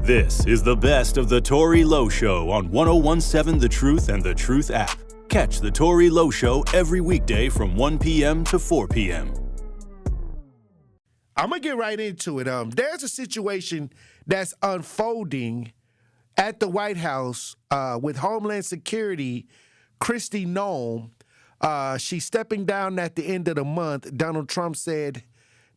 This is the best of the Tory Lowe Show on 1017 The Truth and The Truth app. Catch the Tory Lowe Show every weekday from 1 p.m. to 4 p.m. I'm going to get right into it. There's a situation that's unfolding at the White House with Homeland Security, Kristi Noem. She's stepping down at the end of the month. Donald Trump said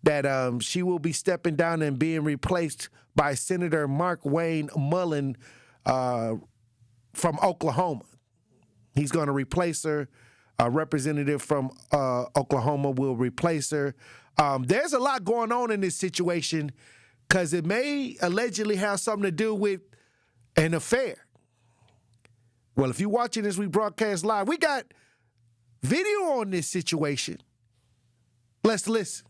that she will be stepping down and being replaced by Senator Markwayne Mullin from Oklahoma. He's going to replace her. A representative from Oklahoma will replace her. There's a lot going on in this situation because it may allegedly have something to do with an affair. Well, if you're watching this, we broadcast live. We got video on this situation. Let's listen.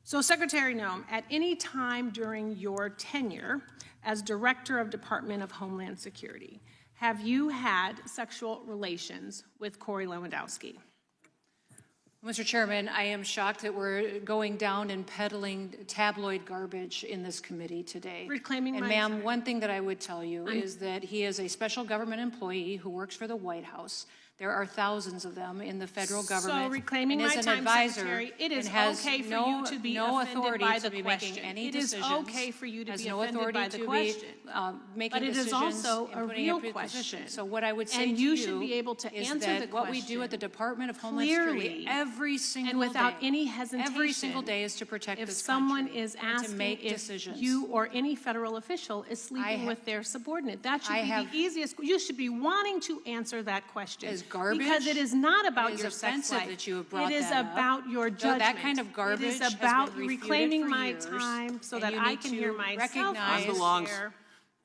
So, Secretary Noem, at any time during your tenure as Director of Department of Homeland Security, have you had sexual relations with Corey Lewandowski? Mr. Chairman, I am shocked that we're going down and peddling tabloid garbage in this committee today. Reclaiming and my ma'am, time. One thing that I would tell you is that he is a special government employee who works for the White House. There are thousands of them in the federal government. So reclaiming and my is time, an advisor Secretary, it is and has okay for no, you to be no offended authority by to the be question. making any It is decisions. okay for you to has be no offended authority by the to question. be making But it is decisions also and a putting real in question. position. So what I would say And to you should be able to is answer that the what we do at the question Department of Homeland clearly Security every single and without day, any hesitation. every single day is to protect If this someone country is and asking to make if decisions. you or any federal official is sleeping with their subordinate, that should be the easiest. You should be wanting to answer that question. Is garbage? Because it is not about It is your sex offensive life. that you have brought It is that up. about your So judgment. that kind of garbage It is has been about refuted reclaiming for my years, time so and that you I need can to hear myself. recognize-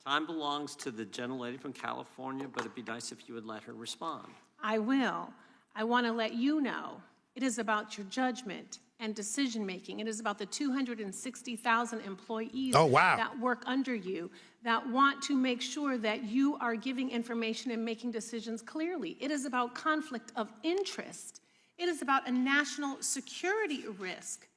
Time belongs to the gentlelady from California, but it'd be nice if you would let her respond. I will. I want to let you know it is about your judgment and decision-making. It is about the 260,000 employees that work under you that want to make sure that you are giving information and making decisions clearly. It is about conflict of interest. It is about a national security risk.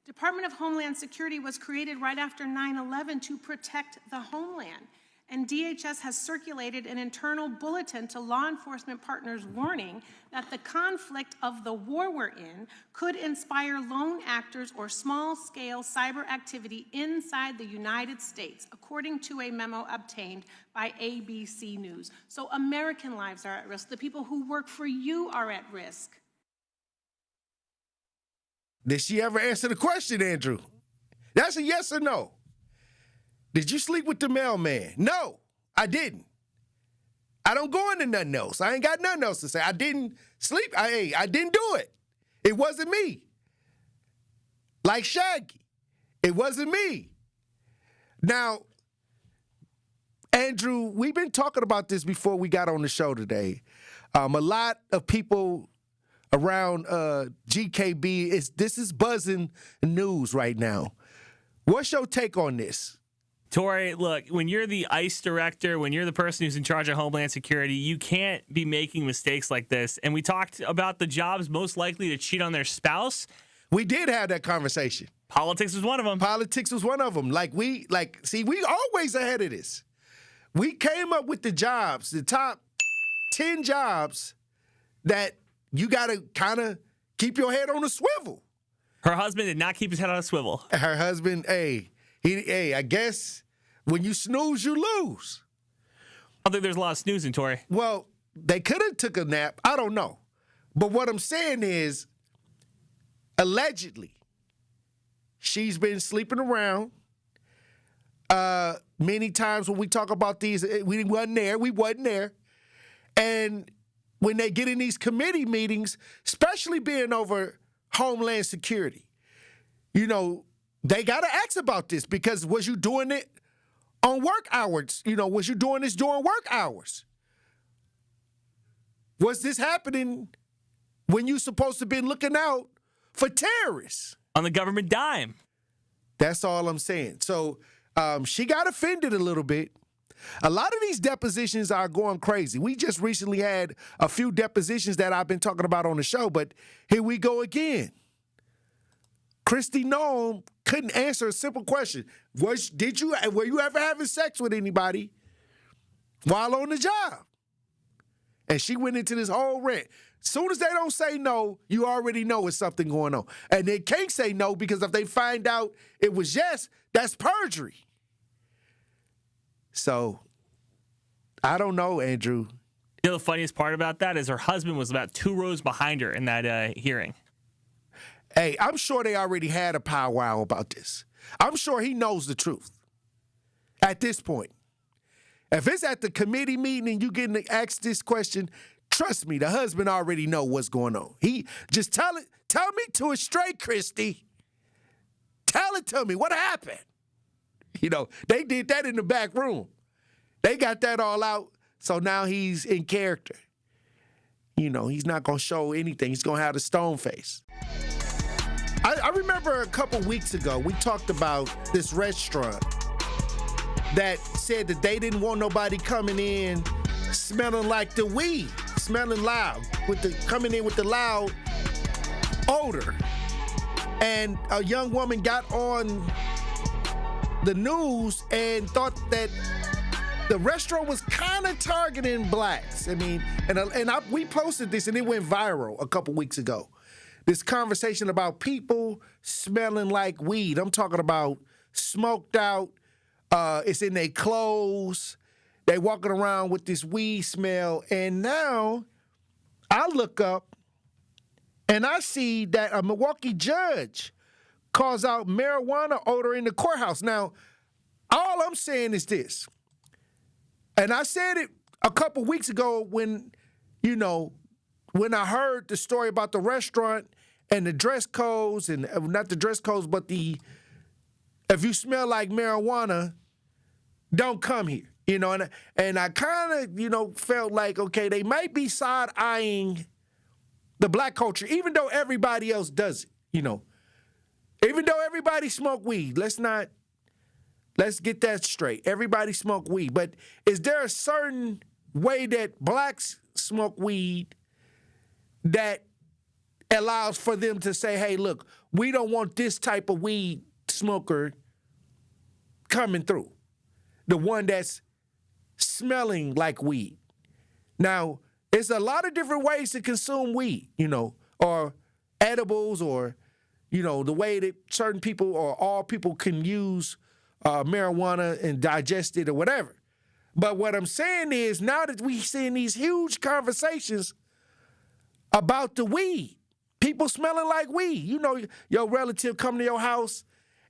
Department of Homeland Security was created right after 9/11 to protect the homeland. And DHS has circulated an internal bulletin to law enforcement partners warning that the conflict of the war we're in could inspire lone actors or small-scale cyber activity inside the United States, according to a memo obtained by ABC News. So American lives are at risk. The people who work for you are at risk. Did she ever answer the question, Andrew? That's a yes or no. Did you sleep with the mailman? No, I didn't. I don't go into nothing else. I ain't got nothing else to say. I didn't sleep. I didn't do it. It wasn't me. Like Shaggy, it wasn't me. Now, Andrew, we've been talking about this before we got on the show today. A lot of people around GKB, this is buzzing news right now. What's your take on this? Tory, look, when you're the ICE director, when you're the person who's in charge of Homeland Security, you can't be making mistakes like this. And we talked about the jobs most likely to cheat on their spouse. We did have that conversation. Politics was one of them. Politics was one of them. We always ahead of this. We came up with the jobs, the top 10 jobs that you got to kind of keep your head on a swivel. Her husband did not keep his head on a swivel. Her husband, I guess when you snooze, you lose. I don't think there's a lot of snoozing, Tory. Well, they could have took a nap. I don't know. But what I'm saying is, allegedly, she's been sleeping around. Many times when we talk about these, we wasn't there. And when they get in these committee meetings, especially being over Homeland Security, they got to ask about this because was you doing it on work hours? Was you doing this during work hours? Was this happening when you supposed to be looking out for terrorists? On the government dime. That's all I'm saying. So she got offended a little bit. A lot of these depositions are going crazy. We just recently had a few depositions that I've been talking about on the show, but here we go again. Kristi Noem couldn't answer a simple question. Were you ever having sex with anybody while on the job? And she went into this whole rant. Soon as they don't say no, you already know it's something going on. And they can't say no because if they find out it was yes, that's perjury. So, I don't know, Andrew. You know, the funniest part about that is her husband was about 2 rows behind her in that hearing. Hey, I'm sure they already had a powwow about this. I'm sure he knows the truth at this point. If it's at the committee meeting and you getting asked this question, trust me, the husband already know what's going on. He just tell me to it straight, Christy. Tell it to me. What happened? You know, they did that in the back room. They got that all out, so now he's in character. You know, he's not going to show anything. He's going to have the stone face. I remember a couple weeks ago, we talked about this restaurant that said that they didn't want nobody coming in smelling like the weed, smelling loud, coming in with the loud odor. And a young woman got on the news and thought that the restaurant was kind of targeting blacks. I mean, we posted this and it went viral a couple weeks ago. This conversation about people smelling like weed. I'm talking about smoked out. It's in their clothes. They walking around with this weed smell. And now I look up and I see that a Milwaukee judge calls out marijuana odor in the courthouse. Now, all I'm saying is this. And I said it a couple weeks ago when I heard the story about the restaurant and the dress codes, and not the dress codes, but if you smell like marijuana, don't come here. You know, and I kind of, felt like, okay, they might be side-eyeing the black culture, even though everybody else does it, Even though everybody smoke weed, let's get that straight. Everybody smoke weed. But is there a certain way that blacks smoke weed that allows for them to say, hey, look, we don't want this type of weed smoker coming through, the one that's smelling like weed? Now, there's a lot of different ways to consume weed, or edibles, or, the way that certain people or all people can use marijuana and digest it or whatever. But what I'm saying is, now that we're seeing these huge conversations about the weed, people smelling like weed. Your relative come to your house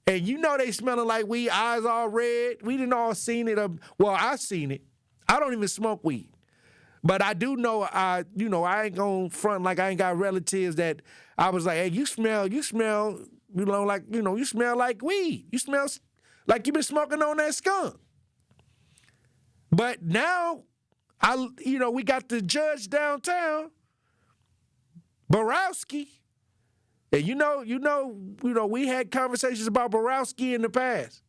and they smelling like weed, eyes all red. We done all seen it. Well, I seen it. I don't even smoke weed. But I do know, I ain't gonna front like I ain't got relatives that I was like, hey, you smell, you smell like weed. You smell like you been smoking on that skunk. But now, we got the judge downtown, Borowski. And we had conversations about Borowski in the past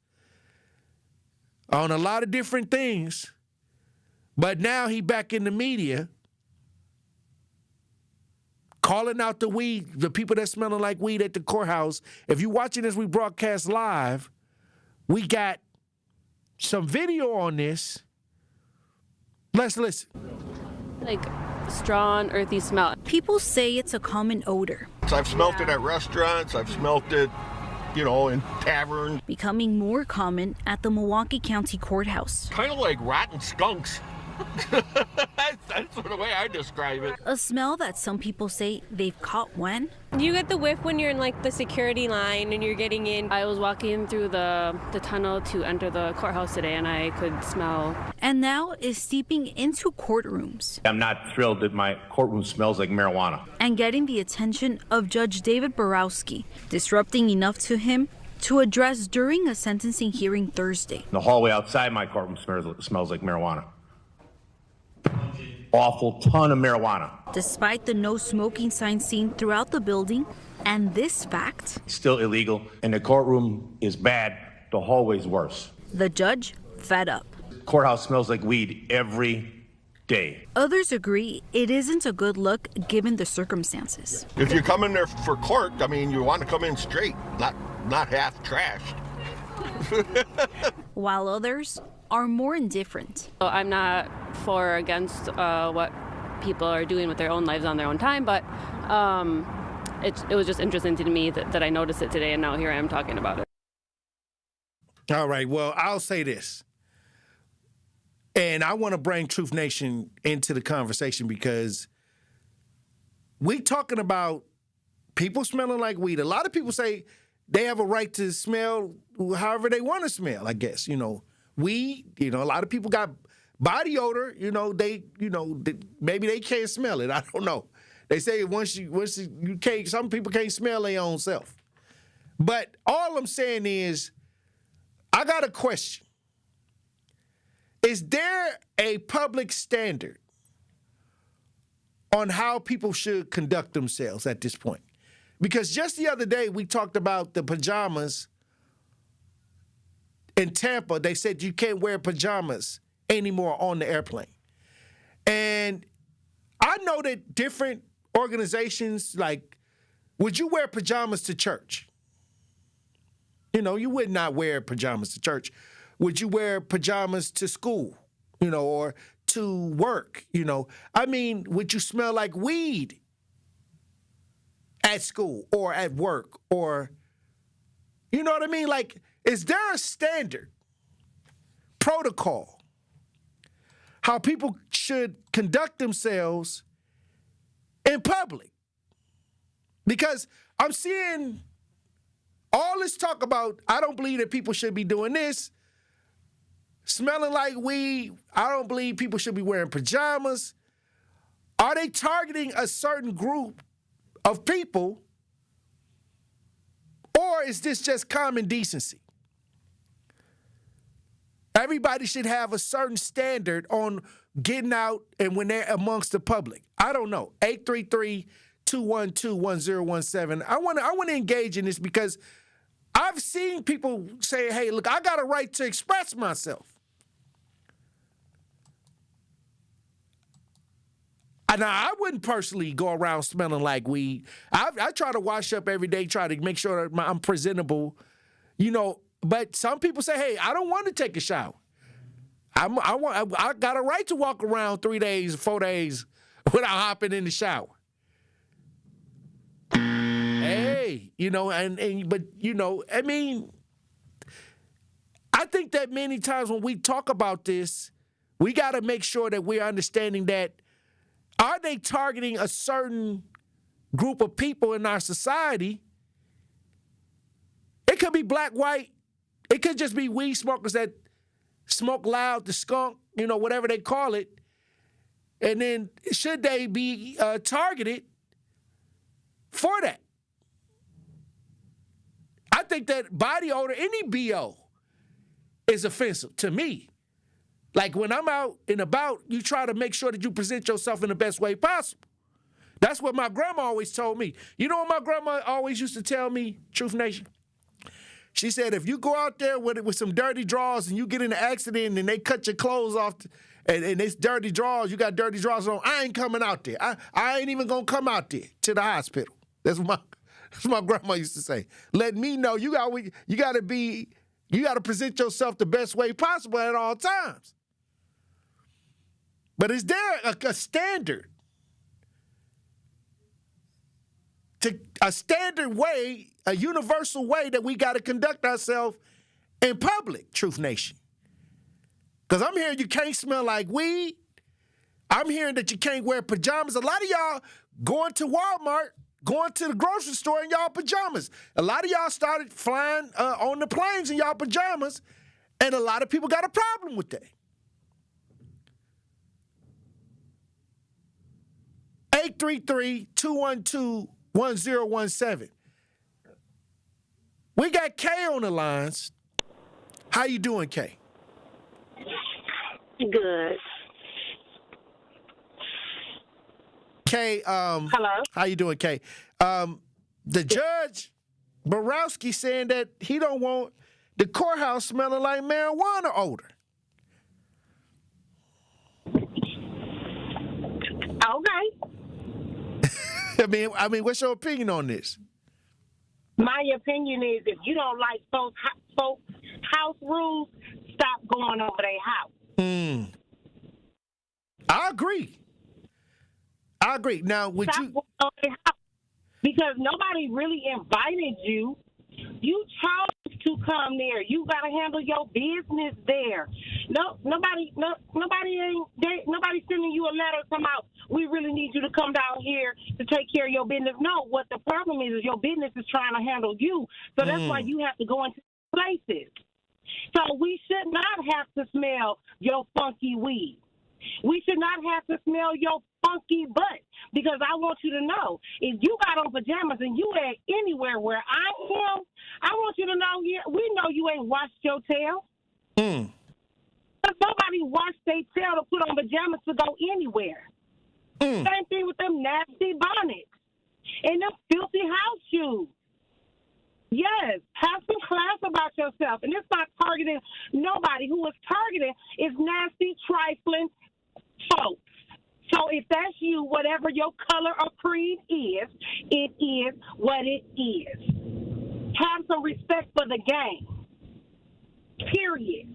on a lot of different things. But now he back in the media calling out the weed, the people that smelling like weed at the courthouse. If you're watching this, we broadcast live. We got some video on this. Let's listen. Like strong, earthy smell. People say it's a common odor. I've smelt it at restaurants. I've smelt it, in taverns. Becoming more common at the Milwaukee County Courthouse. Kind of like rotten skunks. That's the way I describe it. A smell that some people say they've caught when? You get the whiff when you're in the security line and you're getting in. I was walking through the tunnel to enter the courthouse today and I could smell. And now is seeping into courtrooms. I'm not thrilled that my courtroom smells like marijuana. And getting the attention of Judge David Borowski, disrupting enough to him to address during a sentencing hearing Thursday. The hallway outside my courtroom smells like marijuana. Awful ton of marijuana. Despite the no smoking sign seen throughout the building and this fact, still illegal, and the courtroom is bad, the hallway's worse. The judge fed up. Courthouse smells like weed every day. Others agree it isn't a good look given the circumstances. If you come in there for court, you want to come in straight, not not half trashed. While others are more indifferent. I'm not for or against what people are doing with their own lives on their own time, but it was just interesting to me that I noticed it today, and now here I am talking about it. All right, well, I'll say this. And I want to bring Truth Nation into the conversation because we talking about people smelling like weed. A lot of people say they have a right to smell however they want to smell, I guess. Weed, a lot of people got body odor, maybe they can't smell it. I don't know. They say once you can't, some people can't smell their own self. But all I'm saying is, I got a question. Is there a public standard on how people should conduct themselves at this point? Because just the other day, we talked about the pajamas in Tampa. They said you can't wear pajamas anymore on the airplane. And I know that different organizations, like, would you wear pajamas to church? You would not wear pajamas to church. Would you wear pajamas to school, or to work, would you smell like weed at school or at work or, you know what I mean? Like, is there a standard protocol how people should conduct themselves in public? Because I'm seeing all this talk about, I don't believe that people should be doing this. Smelling like weed, I don't believe people should be wearing pajamas. Are they targeting a certain group of people, or is this just common decency? Everybody should have a certain standard on getting out and when they're amongst the public. I don't know. 833-212-1017. I want to engage in this because I've seen people say, hey, look, I got a right to express myself. Now, I wouldn't personally go around smelling like weed. I try to wash up every day, try to make sure that I'm presentable, But some people say, hey, I don't want to take a shower. I got a right to walk around 3 days, 4 days without hopping in the shower. Hey, I think that many times when we talk about this, we got to make sure that we're understanding that, are they targeting a certain group of people in our society? It could be black, white. It could just be weed smokers that smoke loud, the skunk, whatever they call it. And then should they be targeted for that? I think that body odor, any BO, is offensive to me. Like when I'm out and about, you try to make sure that you present yourself in the best way possible. That's what my grandma always told me. You know what my grandma always used to tell me, Truth Nation? She said, if you go out there with some dirty drawers and you get in an accident and they cut your clothes off and it's dirty drawers, you got dirty drawers on, I ain't coming out there. I ain't even going to come out there to the hospital. That's what my grandma used to say. Let me know you got to present yourself the best way possible at all times. But is there a standard? A standard way, a universal way that we got to conduct ourselves in public, Truth Nation? Because I'm hearing you can't smell like weed. I'm hearing that you can't wear pajamas. A lot of y'all going to Walmart, going to the grocery store in y'all pajamas. A lot of y'all started flying on the planes in y'all pajamas, and a lot of people got a problem with that. 833-212-1017. We got Kay on the lines. How you doing, Kay? Good. Kay, hello? How you doing, Kay? The judge, Borowski, saying that he don't want the courthouse smelling like marijuana odor. Okay. I mean, what's your opinion on this? My opinion is if you don't like folks' house rules, stop going over their house. I agree. Now, would stop you? Going over their house because nobody really invited you. You chose to come there. You got to handle your business there. Nobody's sending you a letter come out. We really need you to come down here to take care of your business. No, what the problem is your business is trying to handle you. So that's why you have to go into places. So we should not have to smell your funky weed. We should not have to smell your funky butt because I want you to know if you got on pajamas and you at anywhere where I am, I want you to know we know you ain't washed your tail. Because nobody washed their tail to put on pajamas to go anywhere. Same thing with them nasty bonnets and them filthy house shoes. Yes, have some class about yourself. And it's not targeting nobody. Who is targeted is nasty, trifling folks. So if that's you, whatever your color or creed is, it is what it is. Have some respect for the game. Period.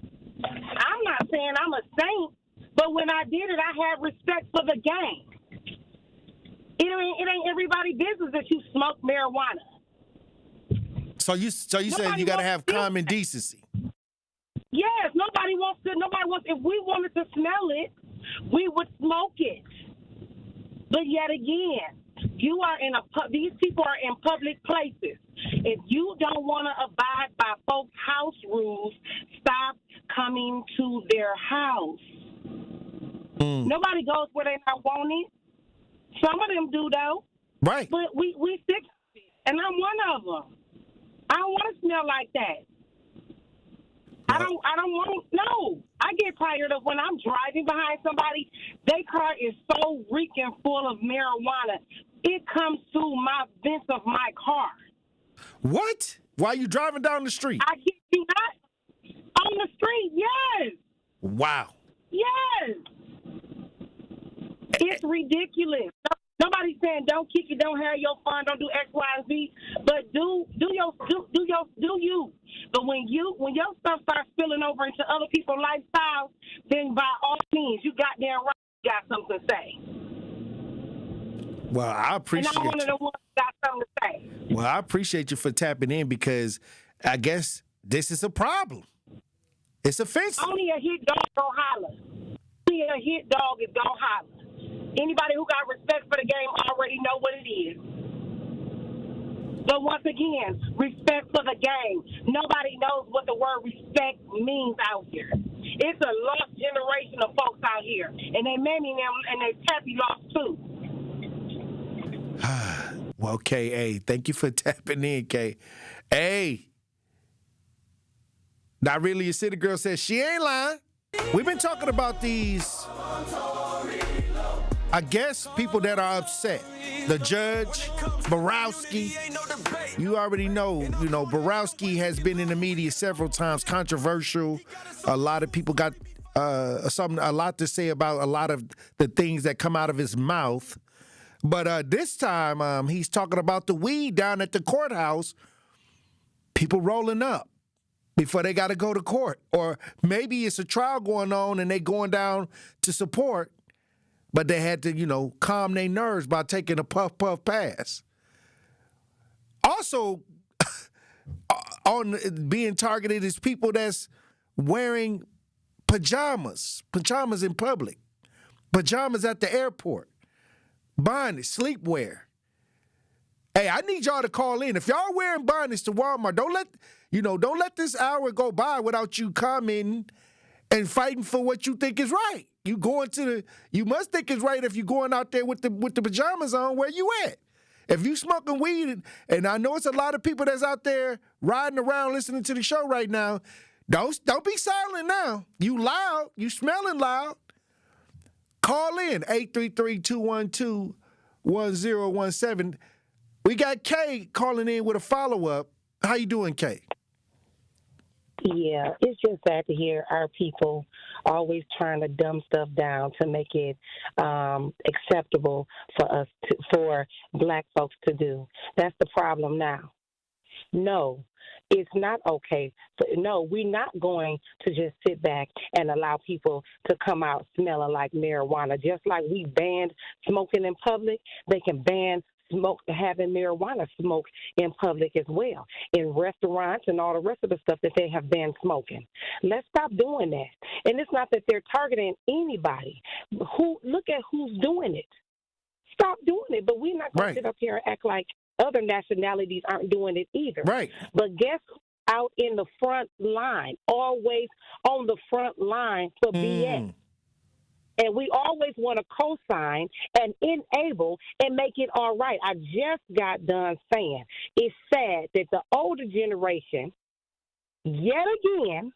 I'm not saying I'm a saint, but when I did it, I had respect for the game. It ain't everybody's business that you smoke marijuana. So you saying you got to have common decency? Yes, nobody wants. If we wanted to smell it, we would smoke it. But yet again, you are these people are in public places. If you don't want to abide by folks' house rules, stop coming to their house. Nobody goes where they're not wanted. Some of them do though. Right. But we sick of it, and I'm one of them. I don't want to smell like that. I don't want to. No, I get tired of when I'm driving behind somebody. Their car is so reeking full of marijuana. It comes through my vents of my car. What? While you driving down the street? I kid you not. On the street, yes. Wow. Yes. It's ridiculous. Nobody's saying don't kick it, don't have your fun, don't do X, Y, and Z. But do you. But when your stuff starts spilling over into other people's lifestyles, then by all means, you goddamn right, you got something to say. Well, I appreciate and I'm one of the ones that got something to say. Well, I appreciate you for tapping in because I guess this is a problem. It's offensive. Only a hit dog gon' holler. Only a hit dog is gon' holler. Anybody who got respect for the game already know what it is. But once again, respect for the game. Nobody knows what the word respect means out here. It's a lost generation of folks out here. And they mammy them and they Tappy lost too. Well, K.A., thank you for tapping in, K. Hey. Not really a city girl says she ain't lying. We've been talking about these, I guess, people that are upset. The judge, Borowski. You already know, Borowski has been in the media several times, controversial. A lot of people got a lot to say about a lot of the things that come out of his mouth. But this time, he's talking about the weed down at the courthouse, people rolling up before they got to go to court. Or maybe it's a trial going on and they going down to support, but they had to, calm their nerves by taking a puff pass. Also, on being targeted is people that's wearing pajamas in public, pajamas at the airport, bonnets, sleepwear. Hey, I need y'all to call in. If y'all wearing bonnets to Walmart, don't let this hour go by without you commenting and fighting for what you think is right. You must think it's right if you're going out there with the pajamas on. Where you at? If you smoking weed, and I know it's a lot of people that's out there riding around listening to the show right now, don't be silent now. You loud. You smelling loud. Call in 833-212-1017. We got Kay calling in with a follow-up. How you doing, Kay? Yeah, it's just sad to hear our people always trying to dumb stuff down to make it acceptable for us, for black folks to do. That's the problem now. No, it's not okay. No, we're not going to just sit back and allow people to come out smelling like marijuana. Just like we banned smoking in public, they can ban having marijuana smoke in public as well, in restaurants and all the rest of the stuff that they have banned smoking. Let's stop doing that. And it's not that they're targeting anybody. Look at who's doing it. Stop doing it. But we're not going to sit up here and act like other nationalities aren't doing it either. Right. But guess who's out in the front line, always on the front line for BS? And we always want to co-sign and enable and make it all right. I just got done saying it's sad that the older generation, yet again,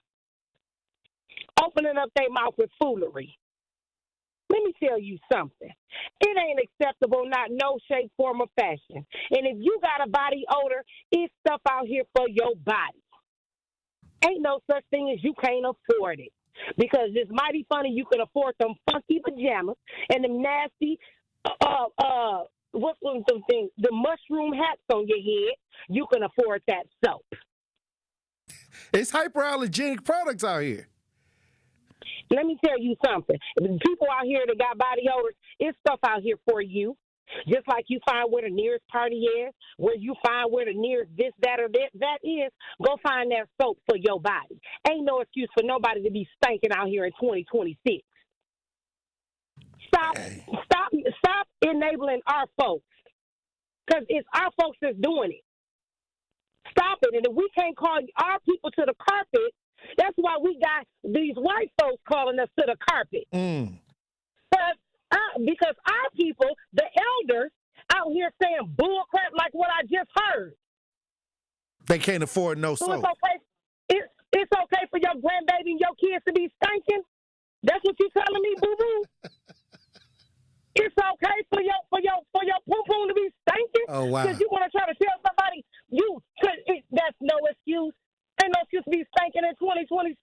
opening up their mouth with foolery. Let me tell you something. It ain't acceptable, not no shape, form, or fashion. And if you got a body odor, it's stuff out here for your body. Ain't no such thing as you can't afford it. Because it's mighty funny you can afford them funky pajamas and them nasty, what's them things, the mushroom hats on your head. You can afford that soap. It's hyperallergenic products out here. Let me tell you something. People out here that got body odors, it's stuff out here for you. Just like you find where the nearest party is, where you find where the nearest this, that, or that is, go find that soap for your body. Ain't no excuse for nobody to be stinking out here in 2026. Stop enabling our folks, because it's our folks that's doing it. Stop it. And if we can't call our people to the carpet, that's why we got these white folks calling us to the carpet. Because our people, the elders, out here saying bull crap like what I just heard. They can't afford no So soap. it's okay for your grandbaby and your kids to be stinking? That's what you telling me, boo-boo? It's okay for your poo-poo to be stinking? Oh, wow. Because you want to try to tell somebody that's no excuse. Ain't no excuse to be stinking in 2026.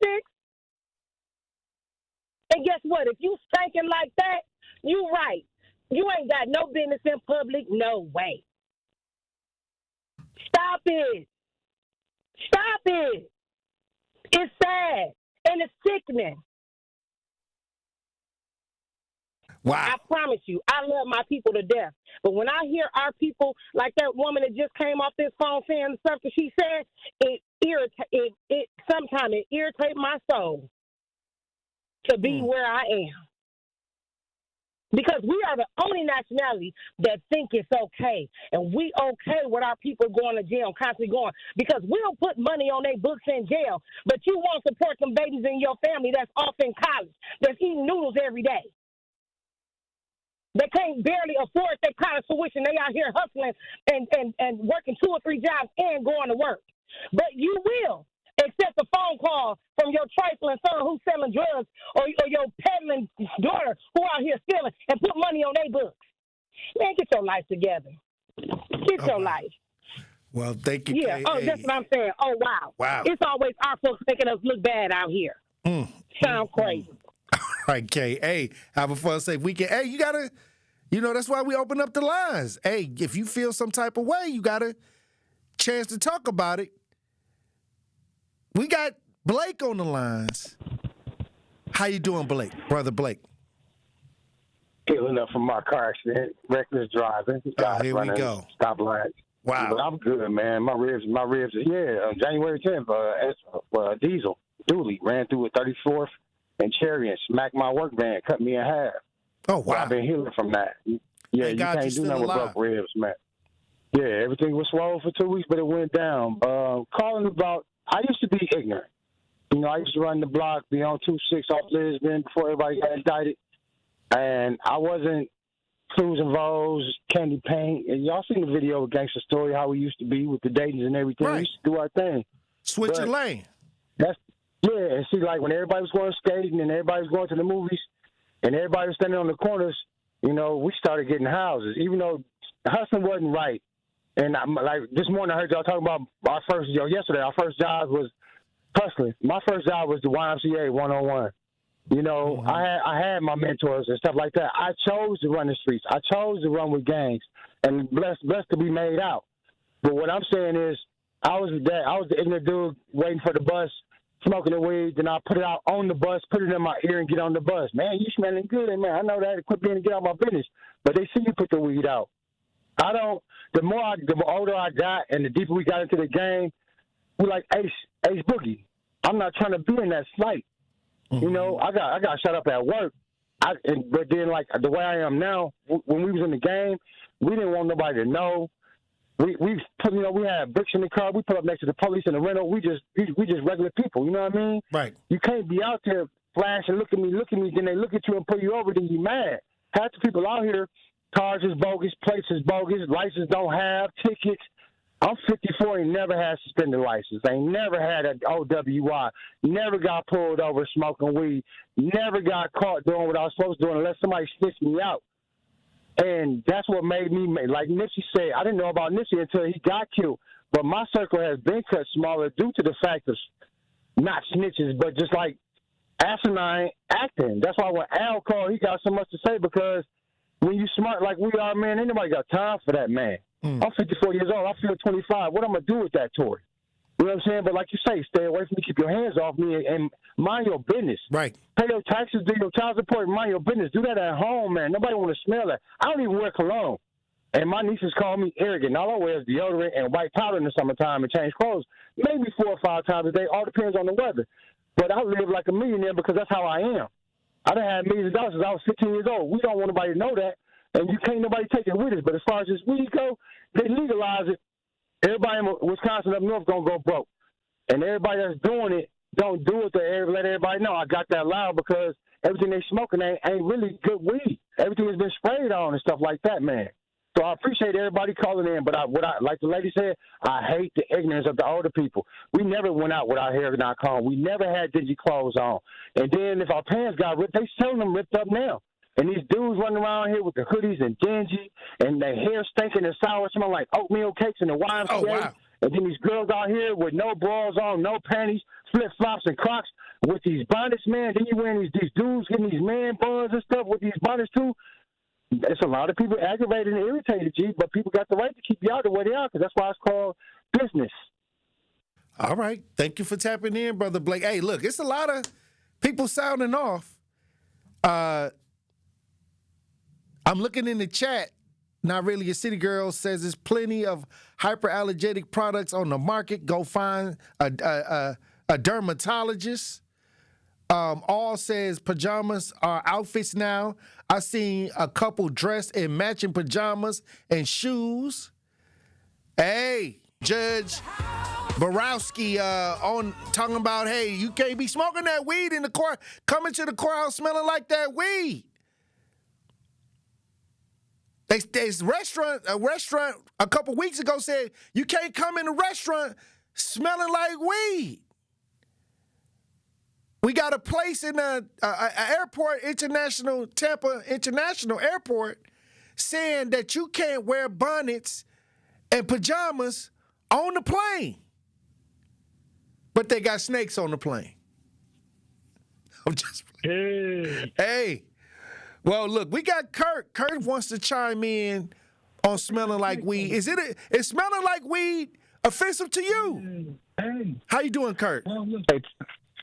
And guess what? If you stinking like that, you right. You ain't got no business in public, no way. Stop it. Stop it. It's sad and it's sickening. Wow. I promise you, I love my people to death. But when I hear our people, like that woman that just came off this phone saying the stuff that she said, sometimes it irritates my soul to be where I am. Because we are the only nationality that think it's okay. And we okay with our people going to jail, constantly going. Because we don't put money on their books in jail. But you want to support some babies in your family that's off in college, that's eating noodles every day. They can't barely afford their college tuition. They out here hustling and working 2 or 3 jobs and going to work. But you will accept a phone call from your trifling son who's selling drugs or your peddling daughter who out here stealing and put money on their books. Man, get your life together. Get your life. Well, thank you. Yeah, that's what I'm saying. Oh, wow. Wow. It's always our folks making us look bad out here. Sound crazy. All right, Kay. Hey, have a fun, safe weekend. Hey, you got to, that's why we open up the lines. Hey, if you feel some type of way, you got a chance to talk about it. We got Blake on the lines. How you doing, Blake? Brother Blake. Healing up from my car accident, reckless driving. Here we go. Stop lights. Wow. But I'm good, man. My ribs. Yeah, January 10th, diesel, dually, ran through a 34th and Cherry and smacked my work van, cut me in half. Oh, wow. But I've been healing from that. Yeah, you can't do nothing with broke ribs, man. Yeah, everything was swollen for 2 weeks, but it went down. Calling about, I used to be ignorant. I used to run the block, be on 2-6 off Lisbon before everybody got indicted. And I wasn't clues and vows, candy paint. And y'all seen the video of Gangsta Story, how we used to be with the datings and everything. Right. We used to do our thing. Switch your lane. And see, like when everybody was going skating and everybody was going to the movies and everybody was standing on the corners, we started getting houses, even though hustling wasn't right. And like this morning, I heard y'all talking about yesterday, our first job was hustling. My first job was the YMCA 101. I had my mentors and stuff like that. I chose to run the streets. I chose to run with gangs and blessed to be made out. But what I'm saying is, I was the ignorant dude waiting for the bus, smoking the weed. Then I put it out on the bus, put it in my ear, and get on the bus. Man, you smelling good, man. I know that. Quit being to get out my business. But they see you put the weed out. The older I got, and the deeper we got into the game, we like Ace Boogie. I'm not trying to be in that slight. Mm-hmm. You know, I got shut up at work. But then, like, the way I am now, when we was in the game, we didn't want nobody to know. We had bricks in the car. We put up next to the police in the rental. We just regular people. You know what I mean? Right. You can't be out there flashing, look at me. Then they look at you and pull you over. Then you mad. Half the people out here, cars is bogus, plates is bogus, license don't have, tickets. I'm 54 and never had suspended license. I ain't never had an OWI. Never got pulled over smoking weed. Never got caught doing what I was supposed to do unless somebody snitched me out. And that's what made me, like Nipsey said, I didn't know about Nipsey until he got killed. But my circle has been cut smaller due to the fact of not snitches, but just like asinine acting. That's why when Al called, he got so much to say, because when you smart like we are, man, ain't nobody got time for that, man. I'm 54 years old. I feel 25. What I'm going to do with that, Tory? You know what I'm saying? But like you say, stay away from me, keep your hands off me, and mind your business. Right. Pay your taxes, do your child support, mind your business. Do that at home, man. Nobody want to smell that. I don't even wear cologne. And my nieces call me arrogant. All I wear is deodorant and white powder in the summertime and change clothes. Maybe 4 or 5 times a day. All depends on the weather. But I live like a millionaire because that's how I am. I done had millions of dollars since I was 15 years old. We don't want nobody to know that. And you can't nobody take it with us. But as far as this weed go, they legalize it. Everybody in Wisconsin up north gonna go broke. And everybody that's doing it, don't do it to let everybody know. I got that loud because everything they smoking ain't really good weed. Everything has been sprayed on and stuff like that, man. So I appreciate everybody calling in, but like the lady said, I hate the ignorance of the older people. We never went out with our hair not combed. We never had dingy clothes on. And then if our pants got ripped, they selling them ripped up now. And these dudes running around here with the hoodies and dingy, and their hair stinking and sour, smelling like oatmeal cakes in the YMCA. Oh, wow. And then these girls out here with no bras on, no panties, flip-flops and Crocs with these bonnets, man. Then you wearing these dudes getting these man buns and stuff with these bonnets, too. It's a lot of people aggravated and irritated, G, but people got the right to keep you out the way they are, because that's why it's called business. All right. Thank you for tapping in, Brother Blake. Hey, look, it's a lot of people sounding off. I'm looking in the chat. Not Really a City Girl says there's plenty of hyperallergenic products on the market. Go find a dermatologist. All says pajamas are outfits now. I seen a couple dressed in matching pajamas and shoes. Hey, Judge Borowski on talking about, hey, you can't be smoking that weed in the court, coming to the courthouse smelling like that weed. A restaurant a couple weeks ago said you can't come in a restaurant smelling like weed. We got a place in an airport, Tampa International Airport, saying that you can't wear bonnets and pajamas on the plane. But they got snakes on the plane. I'm just Hey. Well, look, we got Kurt. Kurt wants to chime in on smelling like weed. Is smelling like weed offensive to you? Hey. How you doing, Kurt? Hey,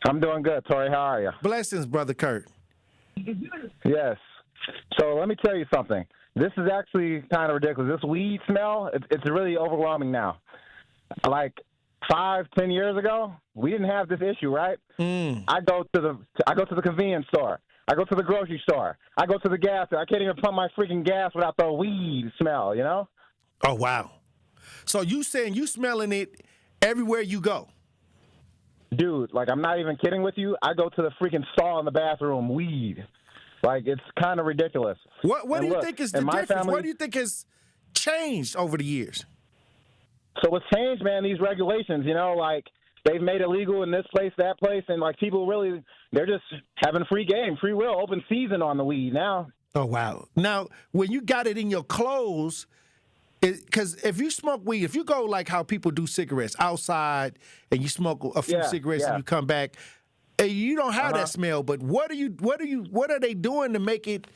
I'm doing good, Tory. How are you? Blessings, Brother Kurt. Yes. So let me tell you something. This is actually kind of ridiculous. This weed smell, it's really overwhelming now. Like 5-10 years ago, we didn't have this issue, right? I go to the convenience store. I go to the grocery store. I go to the gas store. I can't even pump my freaking gas without the weed smell, you know? Oh, wow. So you saying you smelling it everywhere you go? Dude, like, I'm not even kidding with you. I go to the freaking stall in the bathroom, weed. Like, it's kind of ridiculous. What do you think is the difference? What do you think has changed over the years? So what's changed, man, these regulations, you know, like, they've made it legal in this place, that place, and, like, people really, they're just having free game, free will, open season on the weed now. Oh, wow. Now, when you got it in your clothes, because if you smoke weed, if you go like how people do cigarettes outside and you smoke a few cigarettes and you come back, and you don't have that smell, but what are they doing to make it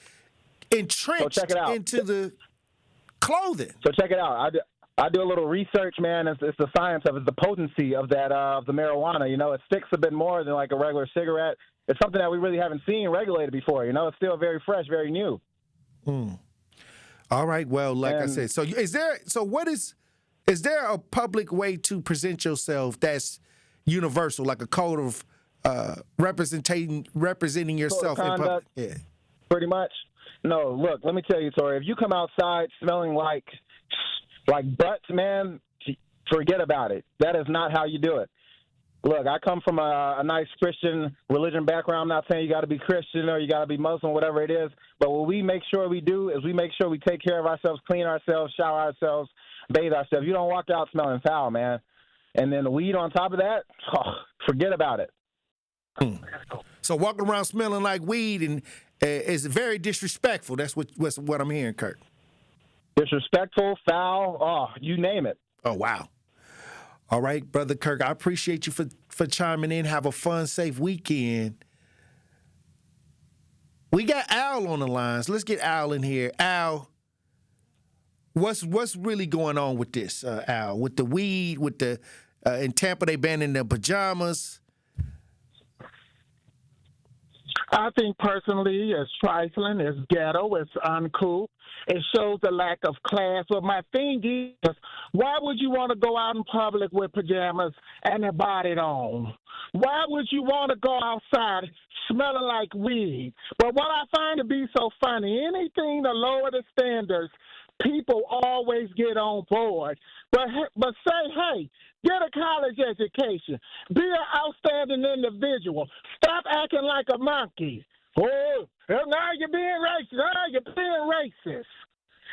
entrenched into the clothing? So check it out. I do a little research, man. It's the science of it, the potency of that of the marijuana. You know, it sticks a bit more than like a regular cigarette. It's something that we really haven't seen regulated before. You know, it's still very fresh, very new. All right. Well, like I said, so is there a public way to present yourself that's universal, like a code of representing yourself in public? Yeah. Pretty much. No, look, let me tell you, Tory, if you come outside smelling like butts, man, forget about it. That is not how you do it. Look, I come from a nice Christian religion background. I'm not saying you got to be Christian or you got to be Muslim, whatever it is. But what we make sure we do is we make sure we take care of ourselves, clean ourselves, shower ourselves, bathe ourselves. You don't walk out smelling foul, man. And then the weed on top of that, forget about it. So walking around smelling like weed and is very disrespectful. That's what I'm hearing, Kirk. Disrespectful, foul, you name it. Oh, wow. All right, Brother Kirk, I appreciate you for chiming in. Have a fun, safe weekend. We got Al on the lines. Let's get Al in here. Al, what's really going on with this, Al? With the weed, with the in Tampa they banning the pajamas. I think personally it's trifling, it's ghetto, it's uncool. It shows a lack of class. But my thing is, why would you want to go out in public with pajamas and a bonnet on? Why would you want to go outside smelling like weed? But what I find to be so funny, anything to lower the standards, people always get on board. But say, hey, get a college education. Be an outstanding individual. Stop acting like a monkey. Oh, now you're being racist. Oh, you're being racist.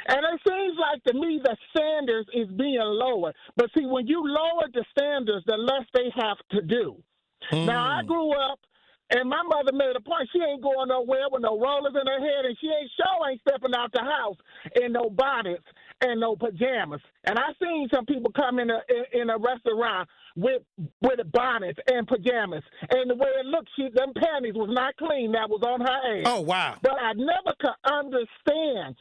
And it seems like to me the standards is being lowered. But see, when you lower the standards, the less they have to do. Now, I grew up, and my mother made a point. She ain't going nowhere with no rollers in her head, and she ain't stepping out the house in no bonnets and no pajamas. And I seen some people come in a restaurant with bonnets and pajamas, and the way it looked, them panties was not clean. That was on her ass. Oh, wow. But I never could understand,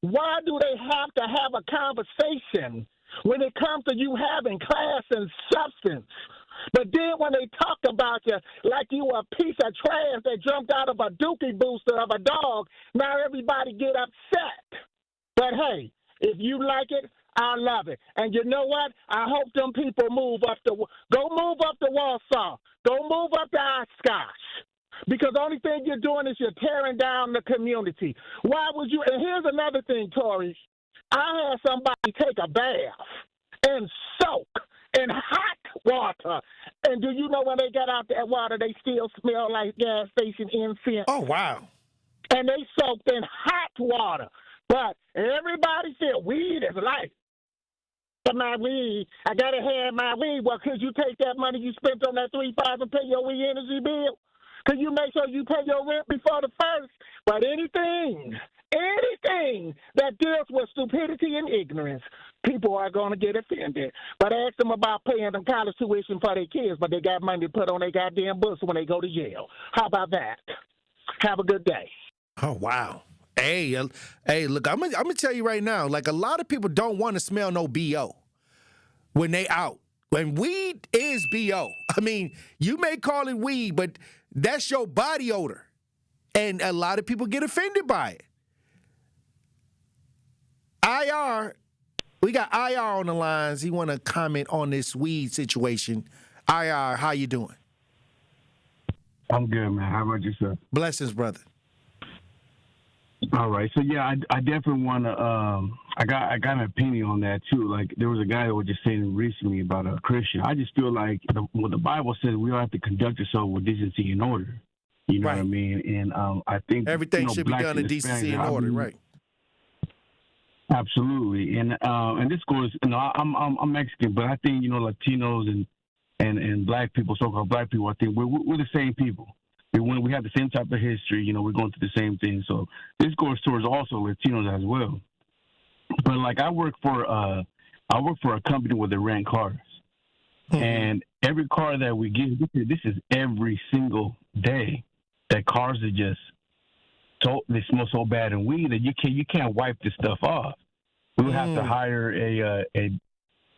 why do they have to have a conversation when it comes to you having class and substance? But then when they talk about you like you a piece of trash that jumped out of a dookie booster of a dog, now everybody get upset. But hey, if you like it, I love it. And you know what? I hope them people go move up to Warsaw. Go move up to Oshkosh. Because the only thing you're doing is you're tearing down the community. Why would you? And here's another thing, Tory. I had somebody take a bath and soak in hot water. And do you know when they got out that water, they still smell like gas station incense? Oh, wow. And they soaked in hot water. But everybody said weed is life. My weed, I got to have my weed. Well, could you take that money you spent on that $3,500 and pay your weed energy bill? Could you make sure you pay your rent before the first? But anything that deals with stupidity and ignorance, people are going to get offended. But ask them about paying them college tuition for their kids, but they got money to put on their goddamn books when they go to jail. How about that? Have a good day. Oh, wow. Hey, look, I'm gonna tell you right now, like a lot of people don't want to smell no BO when they out. When weed is BO. I mean, you may call it weed, but that's your body odor. And a lot of people get offended by it. IR, we got IR on the lines. He want to comment on this weed situation. IR, how you doing? I'm good, man. How about yourself? Blessings, brother. All right. So, yeah, I definitely want to I got an opinion on that, too. Like, there was a guy that was just saying recently about a Christian. I just feel like what the Bible says, we all have to conduct ourselves with decency and order. You know what I mean? And I think everything should be done in decency and order, right? Absolutely. And this goes, I'm Mexican, but I think, Latinos and black people, so-called black people, I think we're the same people. We have the same type of history, we're going through the same thing. So this goes towards also Latinos as well. But like I work for a company where they rent cars, and every car that we get, this is every single day that cars are just they smell so bad in weed that you can't wipe this stuff off. We'll have to hire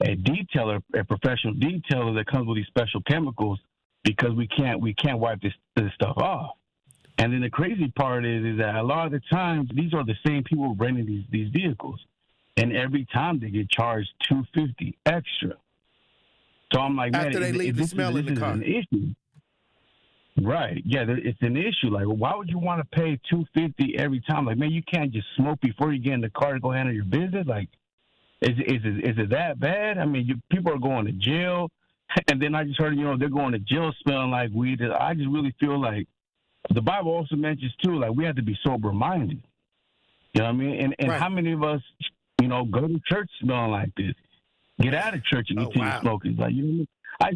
detailer, a professional detailer that comes with these special chemicals because we can't wipe this stuff off. And then the crazy part is that a lot of the times these are the same people renting these vehicles, and every time they get charged $250 extra. So I'm like, after man, they leave the smell in the car. An issue. Right. Yeah, it's an issue. Like, why would you want to pay $250 every time? Like, man, you can't just smoke before you get in the car to go handle your business. Like, is it that bad? I mean, people are going to jail, and then I just heard, they're going to jail smelling like weed. I just really feel like the Bible also mentions too, like we have to be sober minded. You know what I mean? And how many of us, go to church smelling like this? Get out of church and continue smoking. Like, I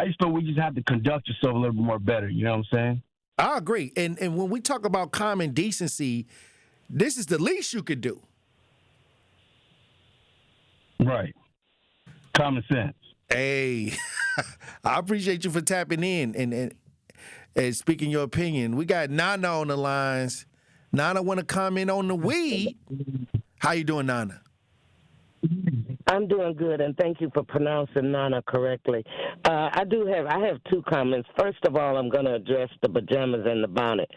just feel we just have to conduct yourself a little bit more better. You know what I'm saying? I agree. And when we talk about common decency, this is the least you could do. Right. Common sense. Hey, I appreciate you for tapping in and speaking your opinion. We got Nana on the lines. Nana want to comment on the weed. How you doing, Nana? I'm doing good, and thank you for pronouncing Nana correctly. I have two comments. First of all, I'm going to address the pajamas and the bonnet.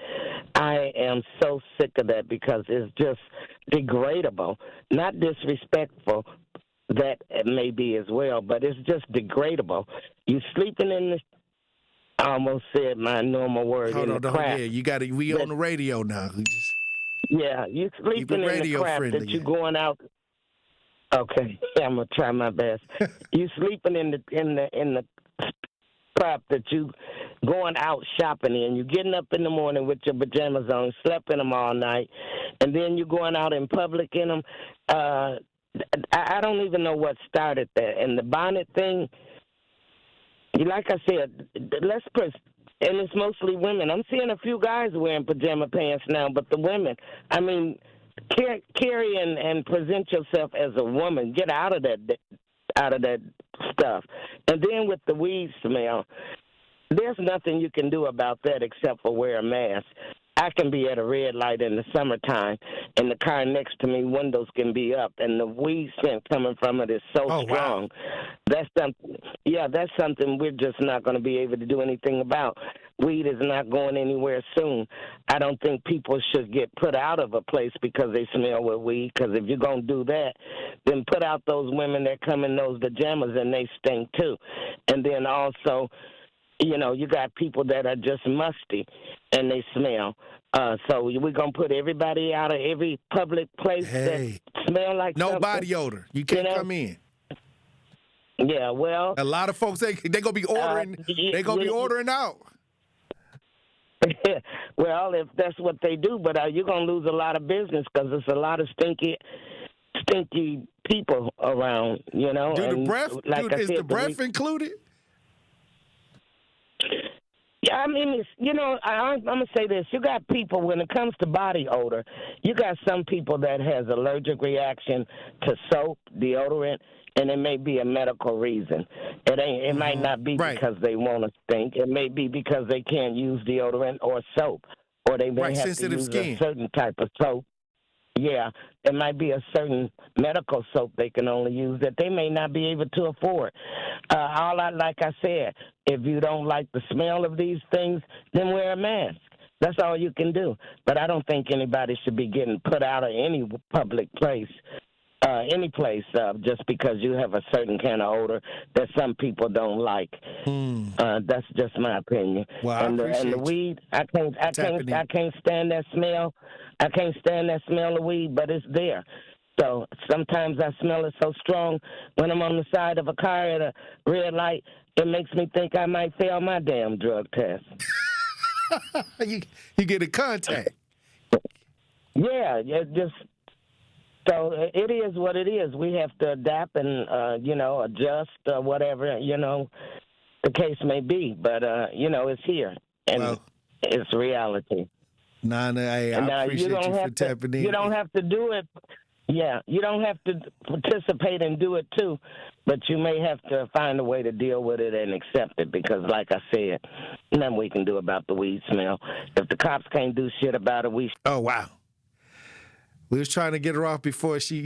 I am so sick of that because it's just degradable, not disrespectful. That it may be as well, but it's just degradable. You sleeping in the, I almost said my normal word, in the crap. Yeah, you got to, we on the radio now. Yeah, you sleeping in the crap that you going out. Okay, I'm gonna try my best. You sleeping in the crap that you going out shopping in. You getting up in the morning with your pajamas on, slept in them all night, and then you going out in public in them. I don't even know what started that. And the bonnet thing, like I said, and it's mostly women. I'm seeing a few guys wearing pajama pants now, but the women, I mean, carry and present yourself as a woman. Get out of that stuff. And then with the weed smell, there's nothing you can do about that except for wear a mask. I can be at a red light in the summertime, and the car next to me, windows can be up, and the weed scent coming from it is so strong. Wow. That's something we're just not going to be able to do anything about. Weed is not going anywhere soon. I don't think people should get put out of a place because they smell with weed, because if you're going to do that, then put out those women that come in those pajamas and they stink too. And then also, you got people that are just musty and they smell. So we're going to put everybody out of every public place that smell like no something. Body odor. You can't come in. Yeah, well. A lot of folks, they're going to be ordering. They're going to be ordering out. Well, if that's what they do, but you're going to lose a lot of business because there's a lot of stinky people around, Do the breath, is the breath included? Yeah, I mean, I'm going to say this. You got people, when it comes to body odor, you got some people that has allergic reaction to soap, deodorant, and it may be a medical reason. It might not be because they want to stink. It may be because they can't use deodorant or soap, or they may have to use a certain type of soap. Yeah, it might be a certain medical soap they can only use that they may not be able to afford. Like I said, if you don't like the smell of these things, then wear a mask. That's all you can do. But I don't think anybody should be getting put out of any public place, any place, just because you have a certain kind of odor that some people don't like. That's just my opinion. Well, and the weed, I can't stand that smell. I can't stand that smell of weed, but it's there. So sometimes I smell it so strong when I'm on the side of a car at a red light, it makes me think I might fail my damn drug test. You get a contact. Yeah, so it is what it is. We have to adapt and, adjust, whatever, the case may be. But, it's here, and it's reality. Nana, I appreciate you for tapping in. You don't have to do it. Yeah, you don't have to participate and do it, too. But you may have to find a way to deal with it and accept it because, like I said, nothing we can do about the weed smell. If the cops can't do shit about it, Oh, wow. We was trying to get her off before she,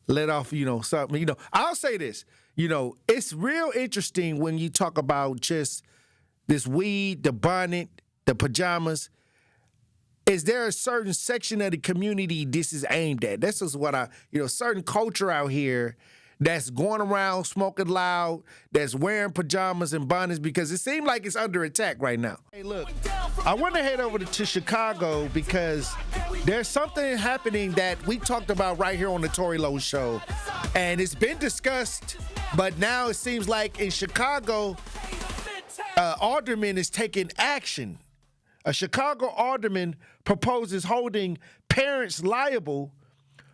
let off, something. I'll say this. It's real interesting when you talk about just this weed, the bonnet, the pajamas. Is there a certain section of the community this is aimed at? This is what certain culture out here that's going around smoking loud, that's wearing pajamas and bonnets, because it seems like it's under attack right now. Hey, look, I want to head over to Chicago because there's something happening that we talked about right here on the Tory Lowe Show, and it's been discussed, but now it seems like in Chicago, alderman is taking action. A Chicago alderman proposes holding parents liable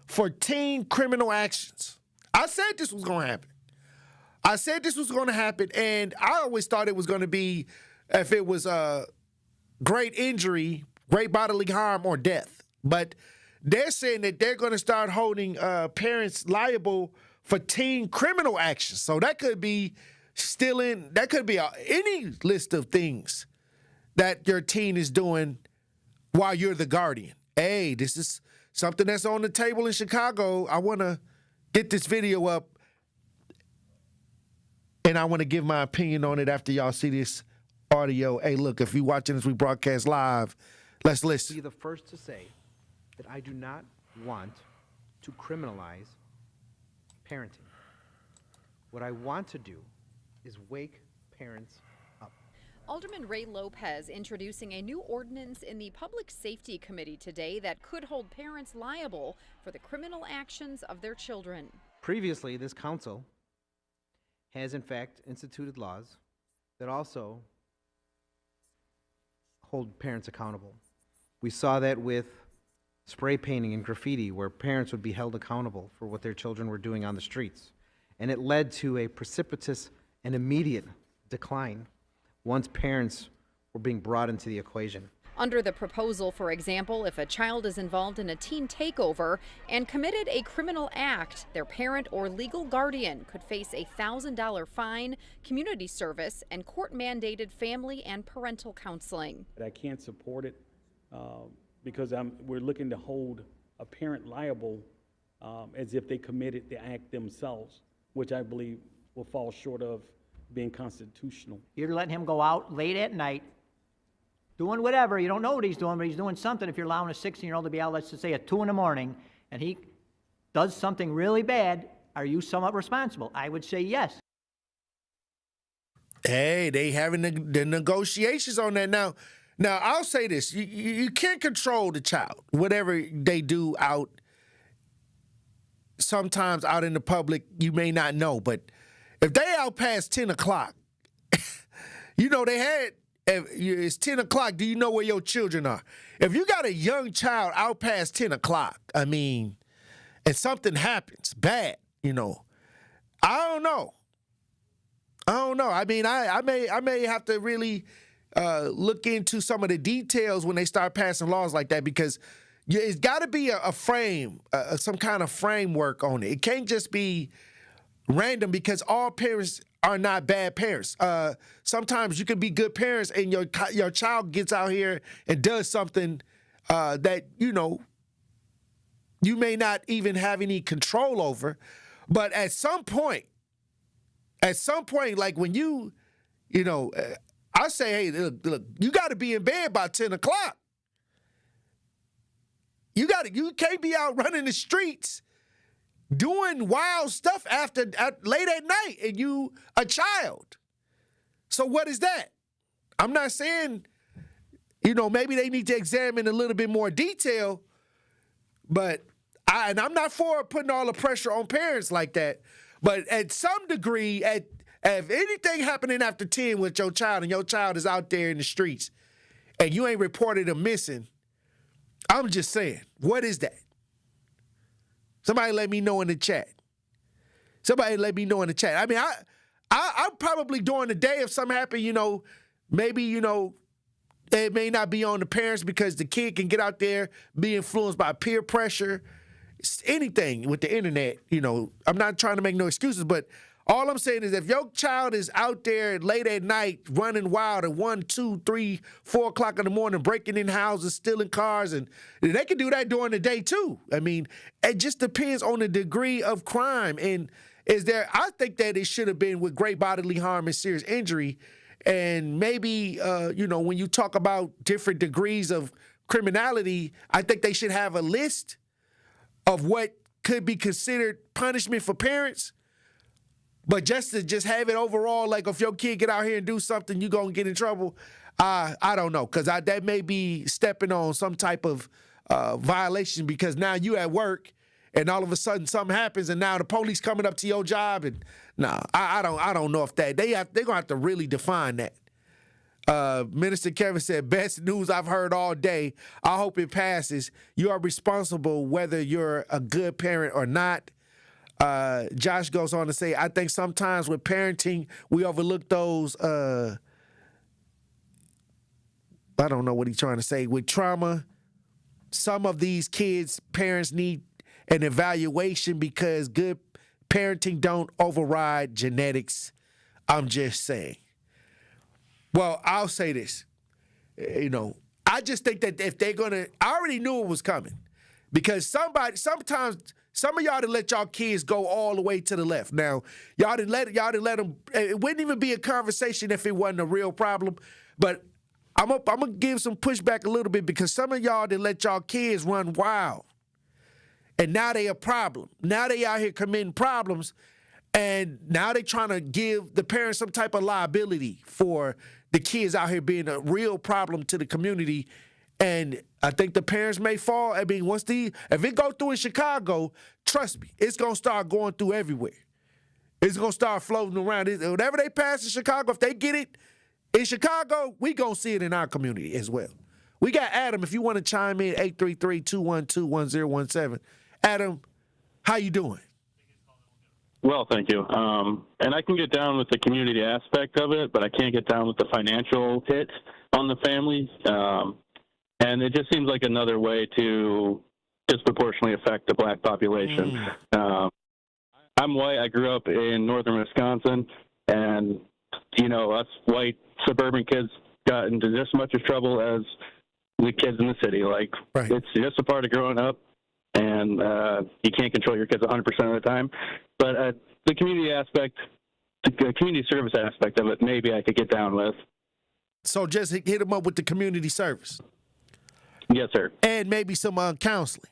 for teen criminal actions. I said this was going to happen. And I always thought it was going to be if it was a great injury, great bodily harm, or death. But they're saying that they're going to start holding parents liable for teen criminal actions. So that could be stealing. That could be any list of things that your teen is doing while you're the guardian. Hey, this is something that's on the table in Chicago. I want to get this video up, and I want to give my opinion on it after y'all see this audio. Hey, look, if you're watching this, we broadcast live. Let's listen. Be the first to say that I do not want to criminalize parenting. What I want to do is wake parents up. Alderman Ray Lopez introducing a new ordinance in the Public Safety Committee today that could hold parents liable for the criminal actions of their children. Previously, this council has in fact instituted laws that also hold parents accountable. We saw that with spray painting and graffiti, where parents would be held accountable for what their children were doing on the streets. And it led to a precipitous and immediate decline once parents were being brought into the equation. Under the proposal, for example, if a child is involved in a teen takeover and committed a criminal act, their parent or legal guardian could face a $1,000 fine, community service, and court-mandated family and parental counseling. I can't support it because we're looking to hold a parent liable as if they committed the act themselves, which I believe will fall short of being constitutional. You're letting him go out late at night, doing whatever. You don't know what he's doing, but he's doing something. If you're allowing a 16-year-old to be out, let's just say at 2 in the morning, and he does something really bad, are you somewhat responsible? I would say yes. Hey, they having the negotiations on that now. Now, I'll say this. You can't control the child, whatever they do out, sometimes out in the public, you may not know, but if they out past 10 o'clock, it's 10 o'clock, do you know where your children are? If you got a young child out past 10 o'clock, and something happens bad, I don't know. I may have to really look into some of the details when they start passing laws like that, because it's got to be a frame, some kind of framework on it. It can't just be random, because all parents are not bad parents. Sometimes you can be good parents and your child gets out here and does something that, you may not even have any control over. But at some point, like when I say, hey, look, you got to be in bed by 10 o'clock. You can't be out running the streets doing wild stuff late at night, and you a child. So what is that? I'm not saying, maybe they need to examine a little bit more detail, but I'm not for putting all the pressure on parents like that. But at some degree, if anything happening after 10 with your child and your child is out there in the streets and you ain't reported them missing, I'm just saying, what is that? Somebody let me know in the chat. I'm probably during the day if something happened, maybe, it may not be on the parents because the kid can get out there, be influenced by peer pressure. It's anything with the internet, I'm not trying to make no excuses, but All I'm saying is if your child is out there late at night running wild at 1, 2, 3, 4 o'clock in the morning, breaking in houses, stealing cars, and they can do that during the day too. I mean, it just depends on the degree of crime. And I think that it should have been with great bodily harm and serious injury. And maybe, when you talk about different degrees of criminality, I think they should have a list of what could be considered punishment for parents. But just to have it overall, like if your kid get out here and do something, you going to get in trouble, I don't know. Because that may be stepping on some type of violation because now you at work and all of a sudden something happens and now the police coming up to your job. And I don't know if they're going to have to really define that. Minister Kevin said, best news I've heard all day. I hope it passes. You are responsible whether you're a good parent or not. Josh goes on to say, I think sometimes with parenting, we overlook those, I don't know what he's trying to say. With trauma, some of these kids' parents need an evaluation because good parenting don't override genetics. I'm just saying. Well, I'll say this. I just think that if they're going to, I already knew it was coming because sometimes some of y'all didn't let y'all kids go all the way to the left. Now, y'all didn't let them, it wouldn't even be a conversation if it wasn't a real problem. But I'm going to give some pushback a little bit because some of y'all didn't let y'all kids run wild. And now they a problem. Now they out here committing problems. And now they trying to give the parents some type of liability for the kids out here being a real problem to the community. And I think the parents may fall. I mean, if it go through in Chicago, trust me, it's going to start going through everywhere. It's going to start floating around. Whatever they pass in Chicago, if they get it in Chicago, we going to see it in our community as well. We got Adam, if you want to chime in, 833-212-1017. Adam, how you doing? Well, thank you. And I can get down with the community aspect of it, but I can't get down with the financial hit on the family. And it just seems like another way to disproportionately affect the black population. I'm white. I grew up in northern Wisconsin, and, us white suburban kids got into just as much trouble as the kids in the city. It's just a part of growing up, and you can't control your kids 100% of the time. But the community aspect, the community service aspect of it, maybe I could get down with. So just hit them up with the community service. Yes, sir. And maybe some counseling.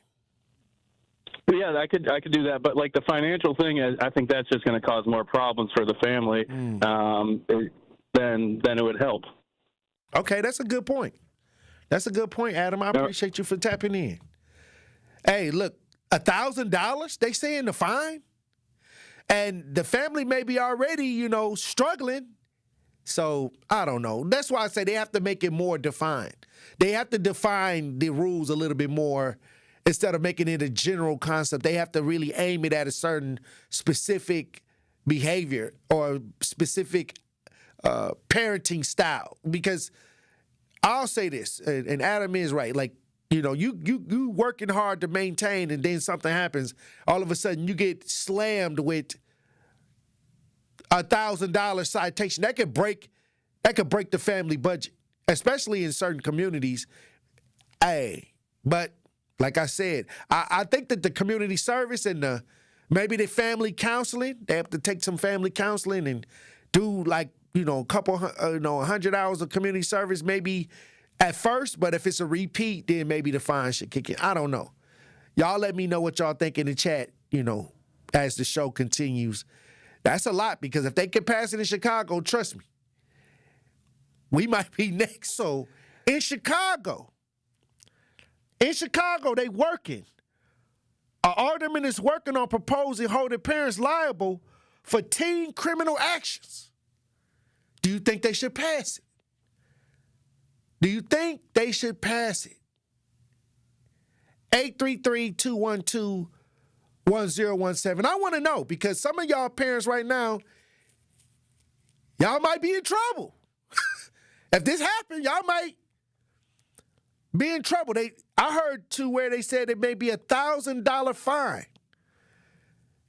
Yeah, I could do that, but the financial thing, I think that's just going to cause more problems for the family. Then it would help. Okay, that's a good point. That's a good point, Adam. I appreciate you for tapping in. Hey, look, $1,000 they saying the fine, and the family may be already struggling. So I don't know. That's why I say they have to make it more defined. They have to define the rules a little bit more instead of making it a general concept. They have to really aim it at a certain specific behavior or specific parenting style. Because I'll say this, and Adam is right. You working hard to maintain, and then something happens. All of a sudden, you get slammed with $1,000 citation. That could break the family budget, especially in certain communities. But like I said, I think that the community service and maybe the family counseling, they have to take some family counseling and do a couple 100 hours of community service maybe at first. But if it's a repeat, then maybe the fine should kick in. I don't know. Y'all let me know what y'all think in the chat. As the show continues. That's a lot because if they can pass it in Chicago, trust me, we might be next. So in Chicago, they working. An alderman is working on proposing holding parents liable for teen criminal actions. Do you think they should pass it? Do you think they should pass it? 833-212-1017. I want to know because some of y'all parents right now, y'all might be in trouble. If this happened, y'all might be in trouble. I heard to where they said it may be $1,000 fine.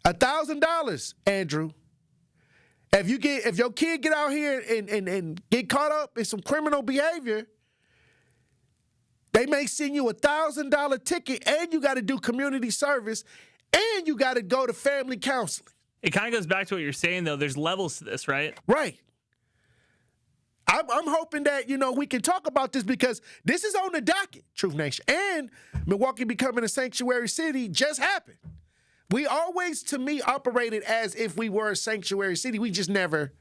$1,000, Andrew. If your kid get out here and get caught up in some criminal behavior, they may send you a $1,000 ticket, and you got to do community service, and you got to go to family counseling. It kind of goes back to what you're saying, though. There's levels to this, right? Right. I'm hoping that, we can talk about this because this is on the docket, Truth Nation. And Milwaukee becoming a sanctuary city just happened. We always, to me, operated as if we were a sanctuary city. We just never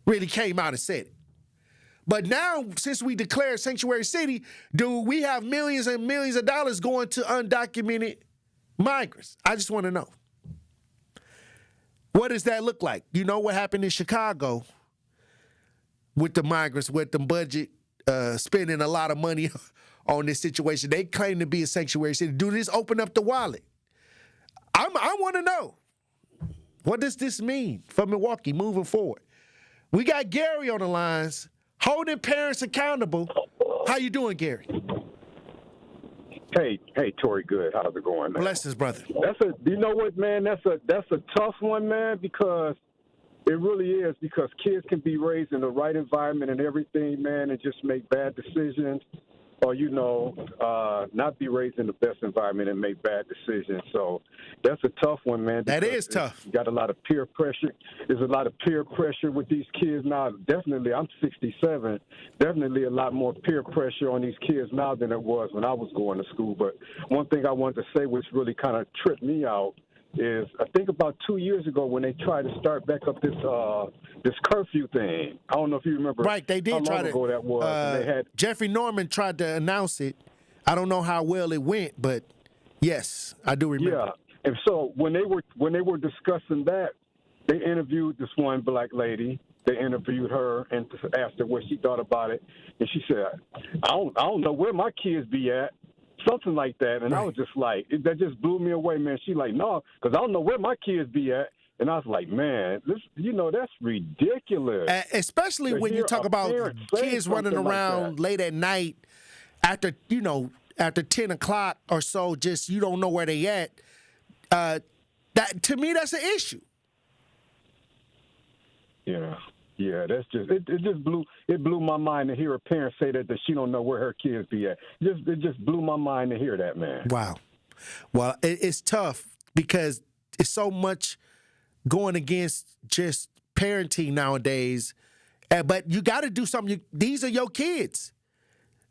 really came out and said it. But now, since we declared sanctuary city, do we have millions and millions of dollars going to undocumented migrants? I just want to know. What does that look like? You know what happened in Chicago with the migrants, with the budget spending a lot of money on this situation. They claim to be a sanctuary city. Do this open up the wallet? I want to know. What does this mean for Milwaukee moving forward? We got Gary on the lines, holding parents accountable. How you doing, Gary? Hey, Tory, good. How's it going, man? Bless us, brother. You know what, man? That's a tough one, man, because it really is, because kids can be raised in the right environment and everything, man, and just make bad decisions, or, not be raised in the best environment and make bad decisions. So that's a tough one, man. That is tough. You got a lot of peer pressure. There's a lot of peer pressure with these kids now. Definitely, I'm 67. Definitely a lot more peer pressure on these kids now than it was when I was going to school. But one thing I wanted to say, which really kind of tripped me out, is I think about 2 years ago when they tried to start back up this curfew thing. I don't know if you remember. Right, they did try to. How long ago that was? And they had Jeffrey Norman tried to announce it. I don't know how well it went, but yes, I do remember. Yeah, and so when they were discussing that, they interviewed this one black lady. They interviewed her and asked her what she thought about it, and she said, "I don't know where my kids be at." Something like that, and I was just like, that just blew me away, man. She like, no, because I don't know where my kids be at, and I was like, man, this, that's ridiculous. Especially when you talk about kids running around late at night after 10 o'clock or so, just you don't know where they at. That to me, that's an issue. Yeah, that's just it blew my mind to hear a parent say that she don't know where her kids be at. It just blew my mind to hear that, man. Wow. Well, it's tough because it's so much going against just parenting nowadays. But you got to do something. These are your kids.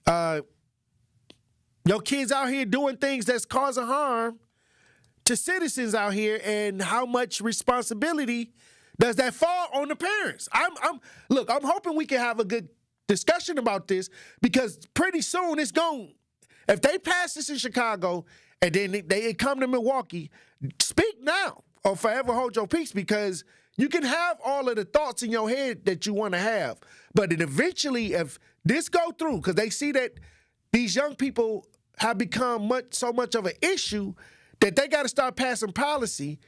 Your kids out here doing things that's causing harm to citizens out here, and how much responsibility does that fall on the parents? I'm hoping we can have a good discussion about this, because pretty soon it's going. If they pass this in Chicago and then they come to Milwaukee, speak now or forever hold your peace, because you can have all of the thoughts in your head that you want to have, but then eventually, if this go through, because they see that these young people have become so much of an issue that they got to start passing policy.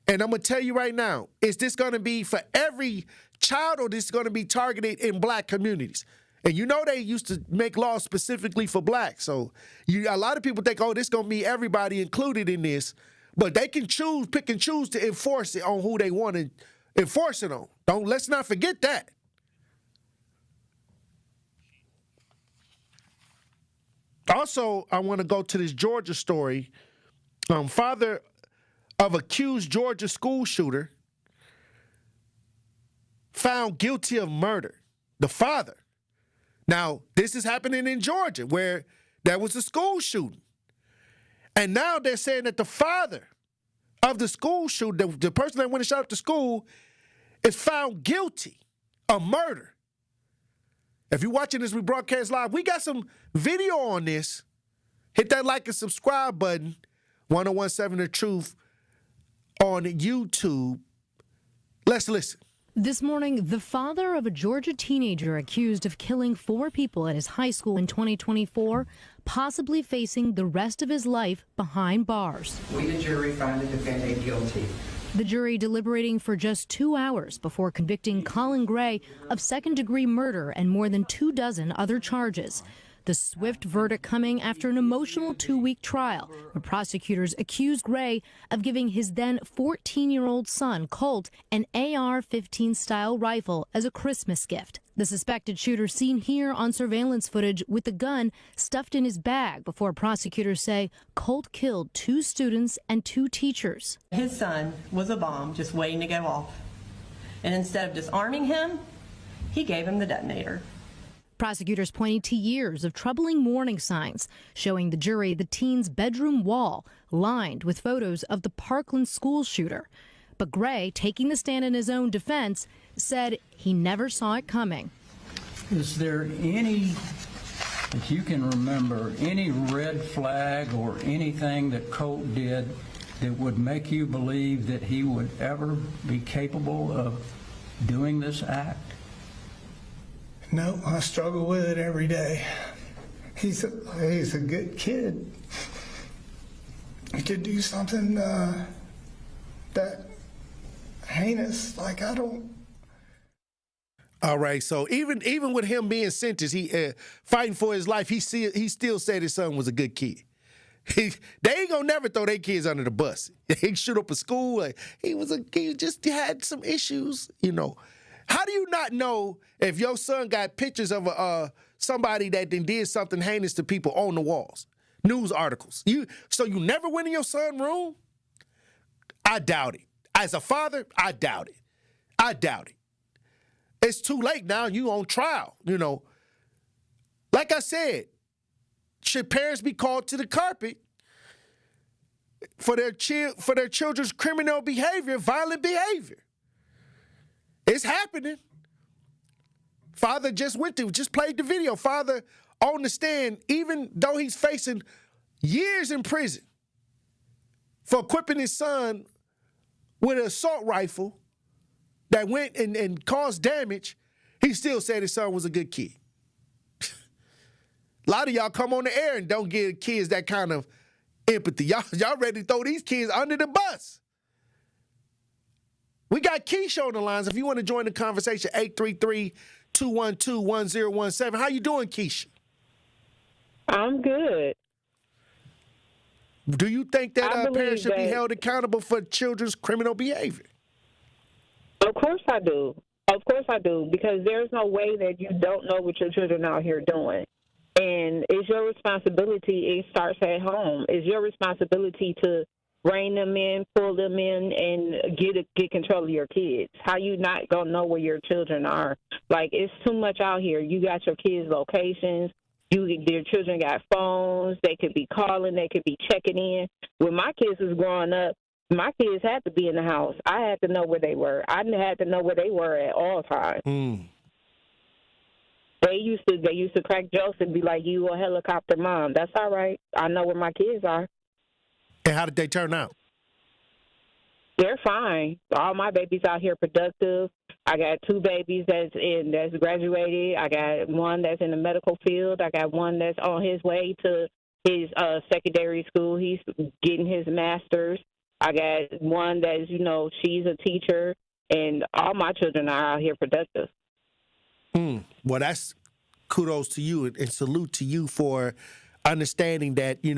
And I'm going to tell you right now, is this going to be for every child, or this going to be targeted in black communities? And they used to make laws specifically for blacks. So a lot of people think, this going to be everybody included in this. But they can pick and choose to enforce it on who they want to enforce it on. Let's not forget that. Also, I want to go to this Georgia story. Father of accused Georgia school shooter found guilty of murder. The father. Now, this is happening in Georgia, where there was a school shooting. And now they're saying that the father of the school shooter, the person that went and shot up the school, is found guilty of murder. If you're watching this rebroadcast live, we got some video on this. Hit that like and subscribe button. 1017 The Truth on YouTube. Let's listen. This morning, the father of a Georgia teenager accused of killing 4 people at his high school in 2024, possibly facing the rest of his life behind bars. We, the jury, find the defendant guilty. The jury deliberating for just 2 hours before convicting Colin Gray of second-degree murder and more than 24 other charges. The swift verdict coming after an emotional 2-week trial, where prosecutors accused Gray of giving his then 14-year-old son, Colt, an AR-15 style rifle as a Christmas gift. The suspected shooter seen here on surveillance footage with the gun stuffed in his bag before prosecutors say Colt killed 2 students and 2 teachers. His son was a bomb just waiting to go off. And instead of disarming him, he gave him the detonator. Prosecutors pointing to years of troubling warning signs, showing the jury the teen's bedroom wall lined with photos of the Parkland school shooter. But Gray, taking the stand in his own defense, said he never saw it coming. Is there any, if you can remember, any red flag or anything that Colt did that would make you believe that he would ever be capable of doing this act? No, I struggle with it every day. He's a good kid. He could do something that heinous. Like, I don't. All right, so even with him being sentenced, he fighting for his life, he still said his son was a good kid. They ain't gonna never throw their kids under the bus. He shoot up a school. He just had some issues, you know. How do you not know if your son got pictures of somebody that did something heinous to people on the walls? News articles. So you never went in your son's room? I doubt it. As a father, I doubt it. I doubt it. It's too late now. You on trial, you know. Like I said, should parents be called to the carpet for their children's criminal behavior, violent behavior? It's happening. Father just played the video. Father on the stand, even though he's facing years in prison for equipping his son with an assault rifle that went and caused damage, he still said his son was a good kid. A lot of y'all come on the air and don't give kids that kind of empathy. Y'all ready to throw these kids under the bus. We got Keisha on the lines. If you want to join the conversation, 833-212-1017. How you doing, Keisha? I'm good. Do you think that parents should be held accountable for children's criminal behavior? Of course I do. Of course I do, because there's no way that you don't know what your children are out here doing. And it's your responsibility. It starts at home. It's your responsibility to rein them in, pull them in, and get control of your kids. How you not gonna know where your children are? Like, it's too much out here. You got your kids' locations. Their children got phones. They could be calling. They could be checking in. When my kids was growing up, my kids had to be in the house. I had to know where they were. I had to know where they were at all times. They used to crack jokes and be like, "You a helicopter mom." That's all right. I know where my kids are. And how did they turn out? They're fine. All my babies out here productive. I got 2 babies that's graduated. I got one that's in the medical field. I got one that's on his way to his secondary school. He's getting his master's. I got one that's, she's a teacher, and all my children are out here productive. Well, that's kudos to you and salute to you for understanding that, you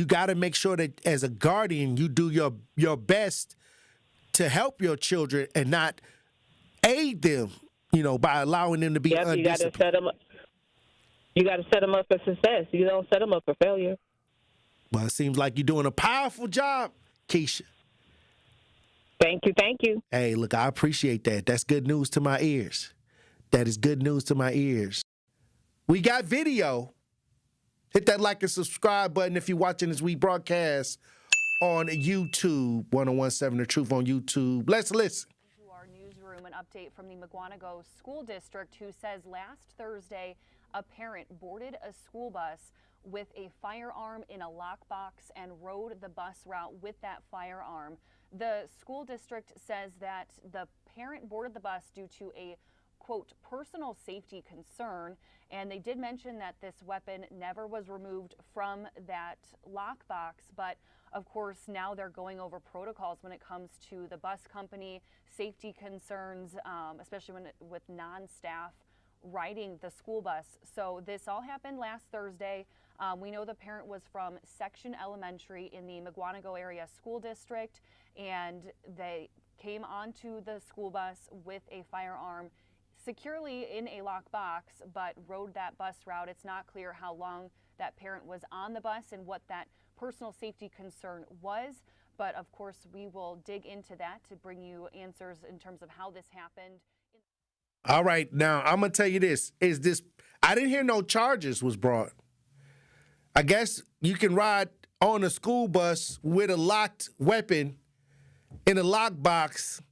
got to make sure that as a guardian, you do your best to help your children and not aid them, by allowing them to be undisciplined. You got to set them up for success. You don't set them up for failure. Well, it seems like you're doing a powerful job, Keisha. Thank you. Hey, look, I appreciate that. That's good news to my ears. That is good news to my ears. We got video. Hit that like and subscribe button if you're watching this rebroadcast on YouTube, 1017 The Truth on YouTube. Let's listen. To our newsroom, an update from the Mugwanago School District, who says last Thursday, a parent boarded a school bus with a firearm in a lockbox and rode the bus route with that firearm. The school district says that the parent boarded the bus due to a quote, personal safety concern, and they did mention that this weapon never was removed from that lockbox, but of course now they're going over protocols when it comes to the bus company, safety concerns, especially with non-staff riding the school bus. So this all happened last Thursday. We know the parent was from Section Elementary in the McGuanago area school district, and they came onto the school bus with a firearm securely in a locked box, but rode that bus route. It's not clear how long that parent was on the bus and what that personal safety concern was. But of course, we will dig into that to bring you answers in terms of how this happened. All right, now I'm gonna tell you this: I didn't hear no charges was brought. I guess you can ride on a school bus with a locked weapon in a lockbox,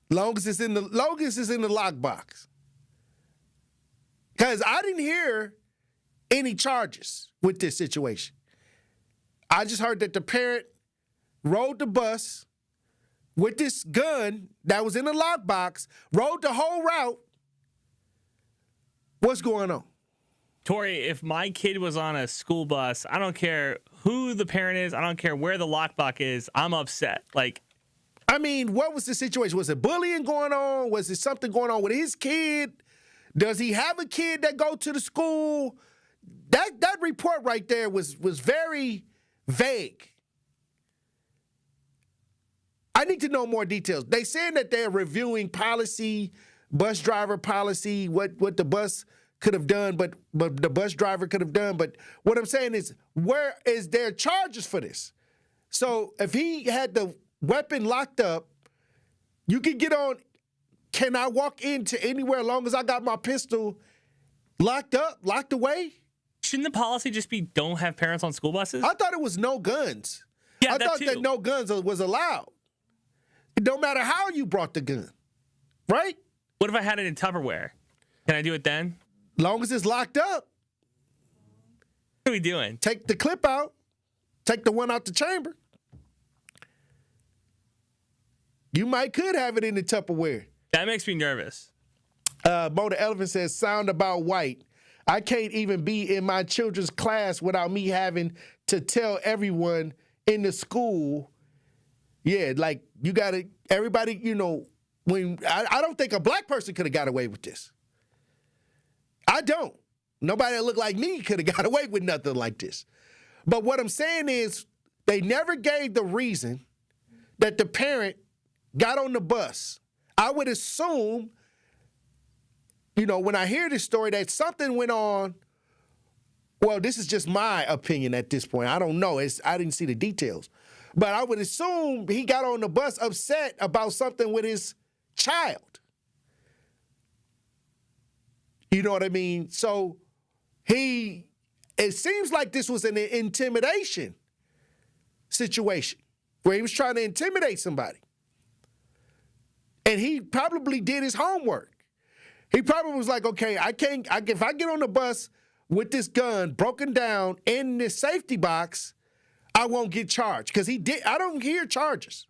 long as it's in the lockbox. Because I didn't hear any charges with this situation. I just heard that the parent rode the bus with this gun that was in a lockbox, rode the whole route. What's going on? Tory, if my kid was on a school bus, I don't care who the parent is, I don't care where the lockbox is, I'm upset. I mean, what was the situation? Was it bullying going on? Was it something going on with his kid? Does he have a kid that go to the school? That report right there was very vague. I need to know more details. They saying that they're reviewing policy, bus driver policy, what the bus could have done, but the bus driver could have done. But what I'm saying is, where is there charges for this? So if he had the weapon locked up, you can get on. Can I walk into anywhere as long as I got my pistol locked up, locked away? Shouldn't the policy just be don't have parents on school buses? I thought it was no guns. Yeah, I thought too. that no guns was allowed. It don't matter how you brought the gun, right? What if I had it in Tupperware? Can I do it then? Long as it's locked up. What are we doing? Take the clip out. Take the one out the chamber. You could have it in the Tupperware. That makes me nervous. Mona Elephant says, sound about white. I can't even be in my children's class without me having to tell everyone in the school. Yeah, you got to, everybody, when I don't think a black person could have got away with this. I don't. Nobody that looked like me could have got away with nothing like this. But what I'm saying is, they never gave the reason that the parent got on the bus. I would assume, when I hear this story, that something went on. Well, this is just my opinion at this point. I don't know. I didn't see the details. But I would assume he got on the bus upset about something with his child. You know what I mean? So it seems like this was an intimidation situation where he was trying to intimidate somebody. And he probably did his homework. He probably was like, okay, if I get on the bus with this gun broken down in this safety box, I won't get charged. Because I don't hear charges.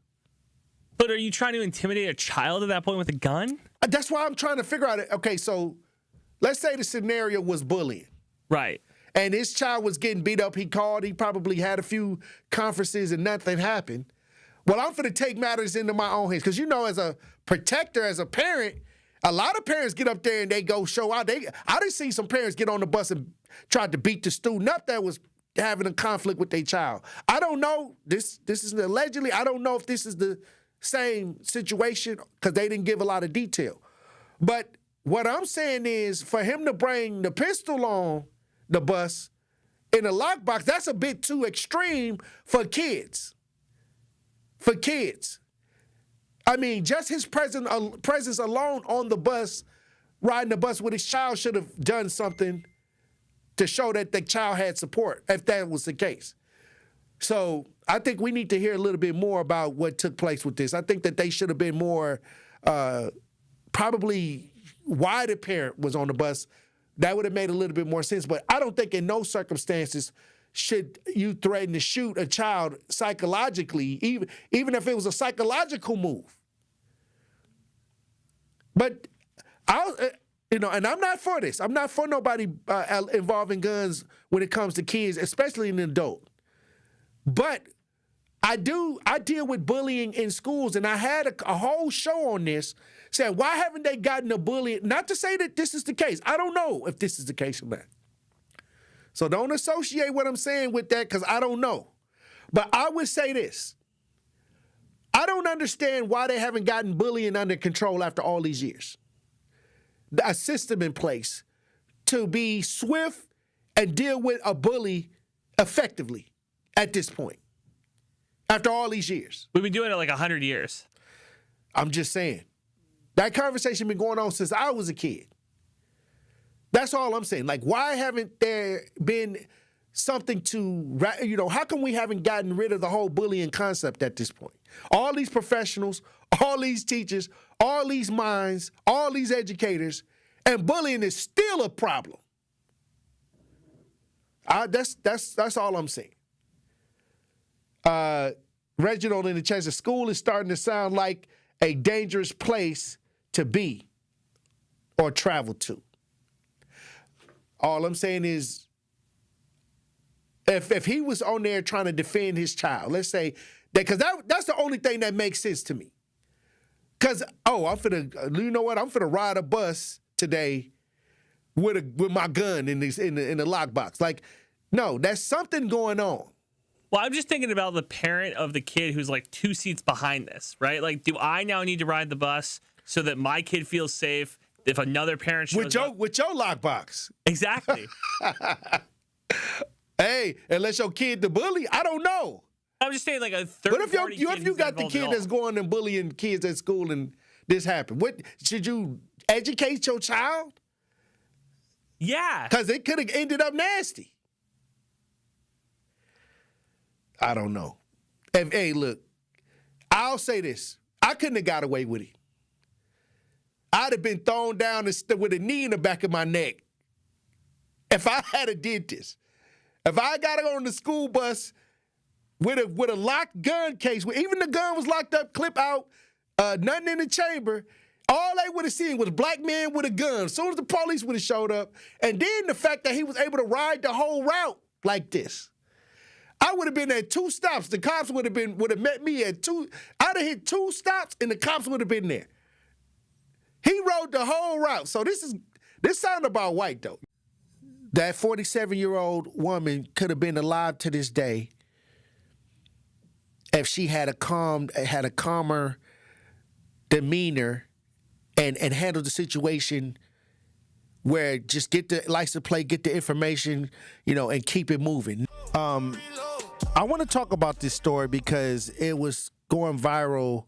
But are you trying to intimidate a child at that point with a gun? That's why I'm trying to figure out. Okay, so let's say the scenario was bullying. Right. And his child was getting beat up. He called. He probably had a few conferences and nothing happened. Well, I'm going to take matters into my own hands. Because, as a protector, as a parent, a lot of parents get up there and they go show out. I done seen some parents get on the bus and tried to beat the student up that was having a conflict with their child. I don't know. This is allegedly. I don't know if this is the same situation because they didn't give a lot of detail. But what I'm saying is, for him to bring the pistol on the bus in a lockbox, that's a bit too extreme for kids. For kids. I mean, just his presence alone on the bus, riding the bus with his child, should have done something to show that the child had support, if that was the case. So I think we need to hear a little bit more about what took place with this. I think that they should have been more, probably why the parent was on the bus. That would have made a little bit more sense. But I don't think in no circumstances should you threaten to shoot a child psychologically, even if it was a psychological move. But and I'm not for this. I'm not for nobody involving guns when it comes to kids, especially an adult. But I deal with bullying in schools, and I had a whole show on this saying, why haven't they gotten a bully? Not to say that this is the case. I don't know if this is the case or not. So don't associate what I'm saying with that because I don't know. But I would say this. I don't understand why they haven't gotten bullying under control after all these years. A system in place to be swift and deal with a bully effectively at this point. After all these years. We've been doing it like 100 years. I'm just saying. That conversation been going on since I was a kid. That's all I'm saying. Like, why haven't there been something to, how come we haven't gotten rid of the whole bullying concept at this point? All these professionals, all these teachers, all these minds, all these educators, and bullying is still a problem. That's all I'm saying. Reginald in the chat says, school is starting to sound like a dangerous place to be or travel to. All I'm saying is, if he was on there trying to defend his child, let's say that, because that's the only thing that makes sense to me. Because I'm finna ride a bus today with my gun in the lockbox. Like, no, there's something going on. Well, I'm just thinking about the parent of the kid who's like 2 seats behind this, right? Like, do I now need to ride the bus so that my kid feels safe if another parent shows up? With your lockbox. Exactly. Hey, unless your kid the bully, I don't know. I'm just saying, like, a third. But if you got the kid that's going and bullying kids at school and this happened, what should you educate your child? Yeah, because it could have ended up nasty. I don't know. Hey, look, I'll say this. I couldn't have got away with it. I'd have been thrown down with a knee in the back of my neck if I had a did this. If I got on the school bus with a locked gun case, where even the gun was locked up, clip out, nothing in the chamber, all they would have seen was black man with a gun. As soon as the police would have showed up, and then the fact that he was able to ride the whole route like this. I would have been at 2 stops. The cops would have met me at 2. I'd have hit 2 stops, and the cops would have been there. He rode the whole route. So this sound about white, though. That 47-year-old woman could have been alive to this day if she had a calmer demeanor and handled the situation where just get the license plate, get the information, and keep it moving. I want to talk about this story because it was going viral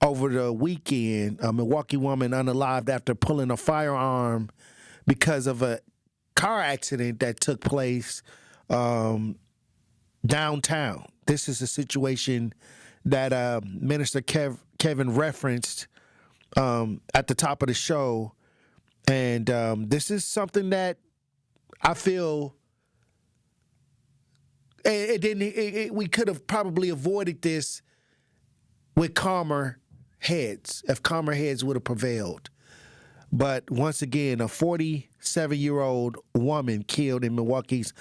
over the weekend. A Milwaukee woman unalived after pulling a firearm because of a car accident that took place downtown. This is a situation that Minister Kevin referenced at the top of the show. And this is something that I feel we could have probably avoided this with calmer heads, if calmer heads would have prevailed. But once again, a 47-year-old woman killed in Milwaukee's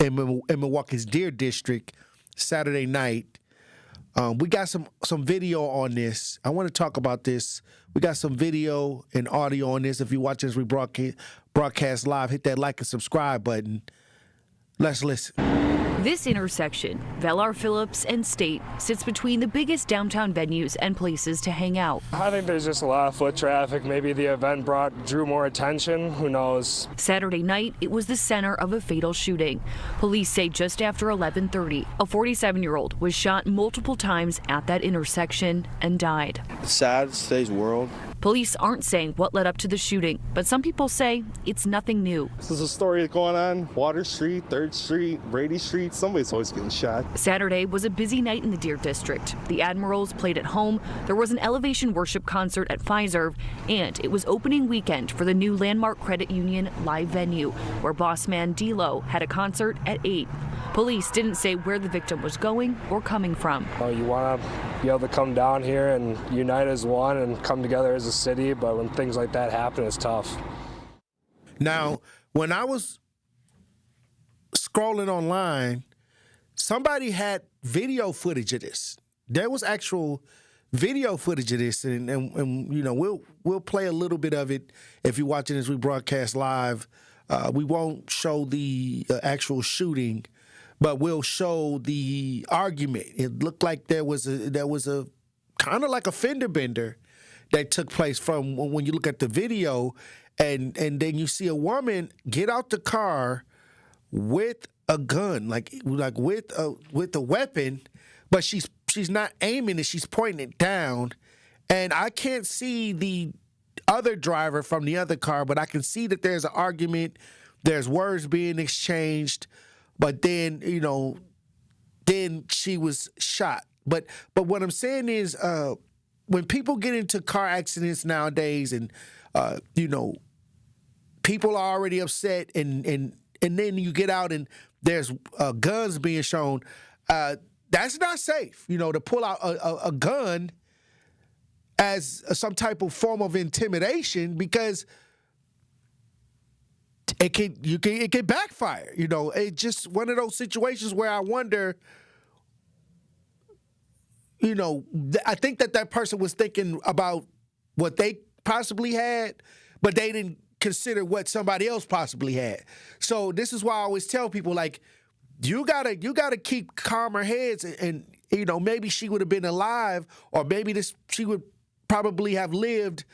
Milwaukee's Deer District Saturday night. We got some video on this. I want to talk about this. We got some video and audio on this. If you're watching this broadcast live, hit that like and subscribe button. Let's listen. This intersection, Velar Phillips and State, sits between the biggest downtown venues and places to hang out. I think there's just a lot of foot traffic. Maybe the event drew more attention. Who knows? Saturday night, it was the center of a fatal shooting. Police say just after 11:30, a 47-year-old was shot multiple times at that intersection and died. It's sad, it's today's world. Police aren't saying what led up to the shooting, but some people say it's nothing new. This is a story going on. Water Street, 3rd Street, Brady Street. Somebody's always getting shot. Saturday was a busy night in the Deer District. The Admirals played at home, there was an elevation worship concert at Pfizer, and it was opening weekend for the new Landmark Credit Union live venue, where boss man D-Lo had a concert at 8. Police didn't say where the victim was going or coming from. You want to be able to come down here and unite as one and come together as a city, but when things like that happen, it's tough. Now, when I was scrolling online, somebody had video footage of this. There was actual video footage of this, and you know, we'll play a little bit of it if you're watching as we broadcast live. We won't show the actual shooting, but we'll show the argument. It looked like there was a kind of like a fender bender that took place from when you look at the video, and then you see a woman get out the car with a gun, like with a weapon, but she's not aiming it, she's pointing it down. And I can't see the other driver from the other car, but I can see that there's an argument, there's words being exchanged, but then, you know, then she was shot. But what I'm saying is, when people get into car accidents nowadays, and you know, people are already upset, and then you get out and there's guns being shown. That's not safe, you know, to pull out a gun as some type of form of intimidation, because it can backfire. You know, it's just one of those situations where I wonder, you know, I think that person was thinking about what they possibly had, but they didn't consider what somebody else possibly had. So this is why I always tell people, like, you gotta keep calmer heads, and you know, maybe she would have been alive, or maybe she would probably have lived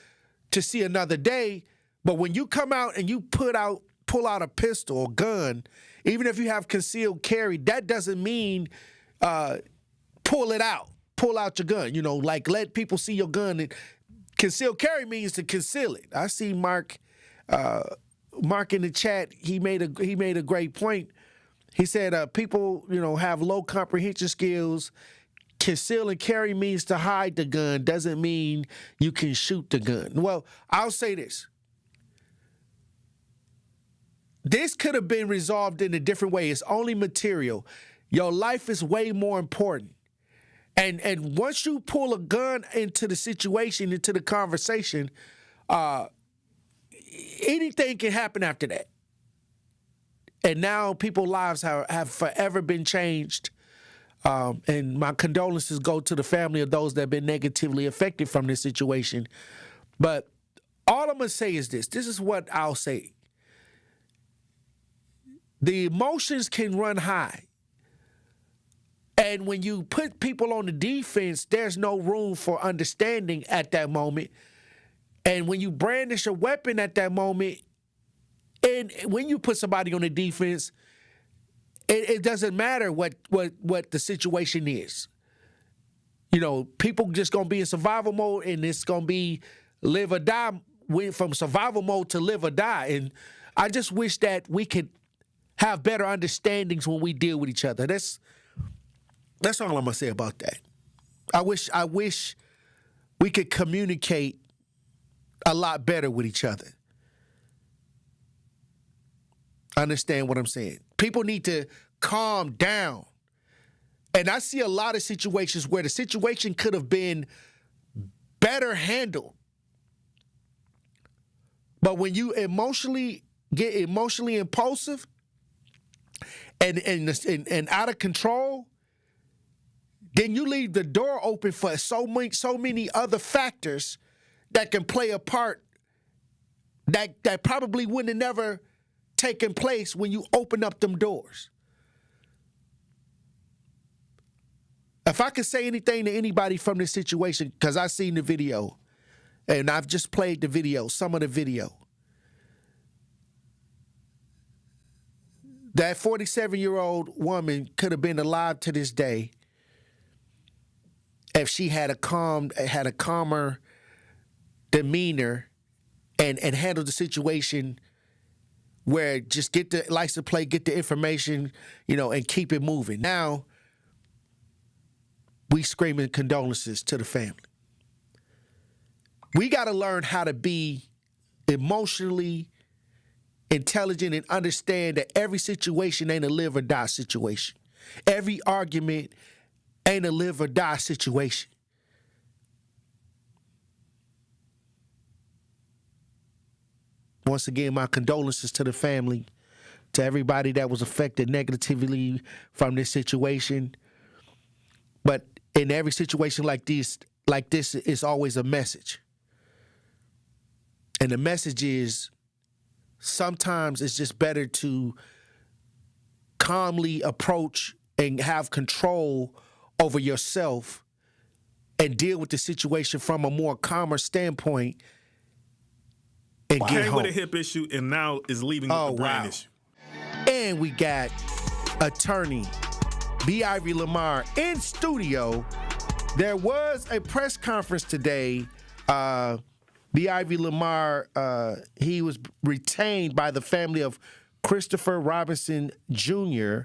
to see another day. But when you come out and you pull out a pistol or gun, even if you have concealed carry, that doesn't mean pull out your gun. You know, like, let people see your gun. And concealed carry means to conceal it. I see Mark in the chat. He made a great point. He said, people, you know, have low comprehension skills. Conceal and carry means to hide the gun, doesn't mean you can shoot the gun. Well, I'll say this. This could have been resolved in a different way. It's only material. Your life is way more important. And once you pull a gun into the situation, into the conversation, anything can happen after that. And now people's lives have forever been changed. And my condolences go to the family of those that have been negatively affected from this situation. But all I'm going to say is this. This is what I'll say. The emotions can run high. And when you put people on the defense, there's no room for understanding at that moment. And when you brandish a weapon at that moment, and when you put somebody on the defense, it doesn't matter what the situation is. You know, people just going to be in survival mode, and it's going to be live or die, went from survival mode to live or die. And I just wish that we could have better understandings when we deal with each other. That's all I'm going to say about that. I wish we could communicate a lot better with each other. Understand what I'm saying? People need to calm down. And I see a lot of situations where the situation could have been better handled. But when you get emotionally impulsive and out of control, then you leave the door open for so many other factors that can play a part that probably wouldn't have never taken place when you open up them doors. If I could say anything to anybody from this situation, because I've seen the video, and I've just played the video, some of the video. That 47-year-old woman could have been alive to this day if she had a calmer demeanor and handled the situation where just get the license plate, get the information, you know, and keep it moving. Now, we screaming condolences to the family. We got to learn how to be emotionally intelligent and understand that every situation ain't a live or die situation. Every argument ain't a live or die situation. Once again, my condolences to the family, to everybody that was affected negatively from this situation. But in every situation like this, like this is always a message. And the message is sometimes it's just better to calmly approach and have control over yourself and deal with the situation from a more calmer standpoint and get home. With a hip issue and now is leaving with a brain issue. And we got attorney B. Ivy Lamar in studio. There was a press conference today. B. Ivy Lamar, he was retained by the family of Christopher Robinson Jr.,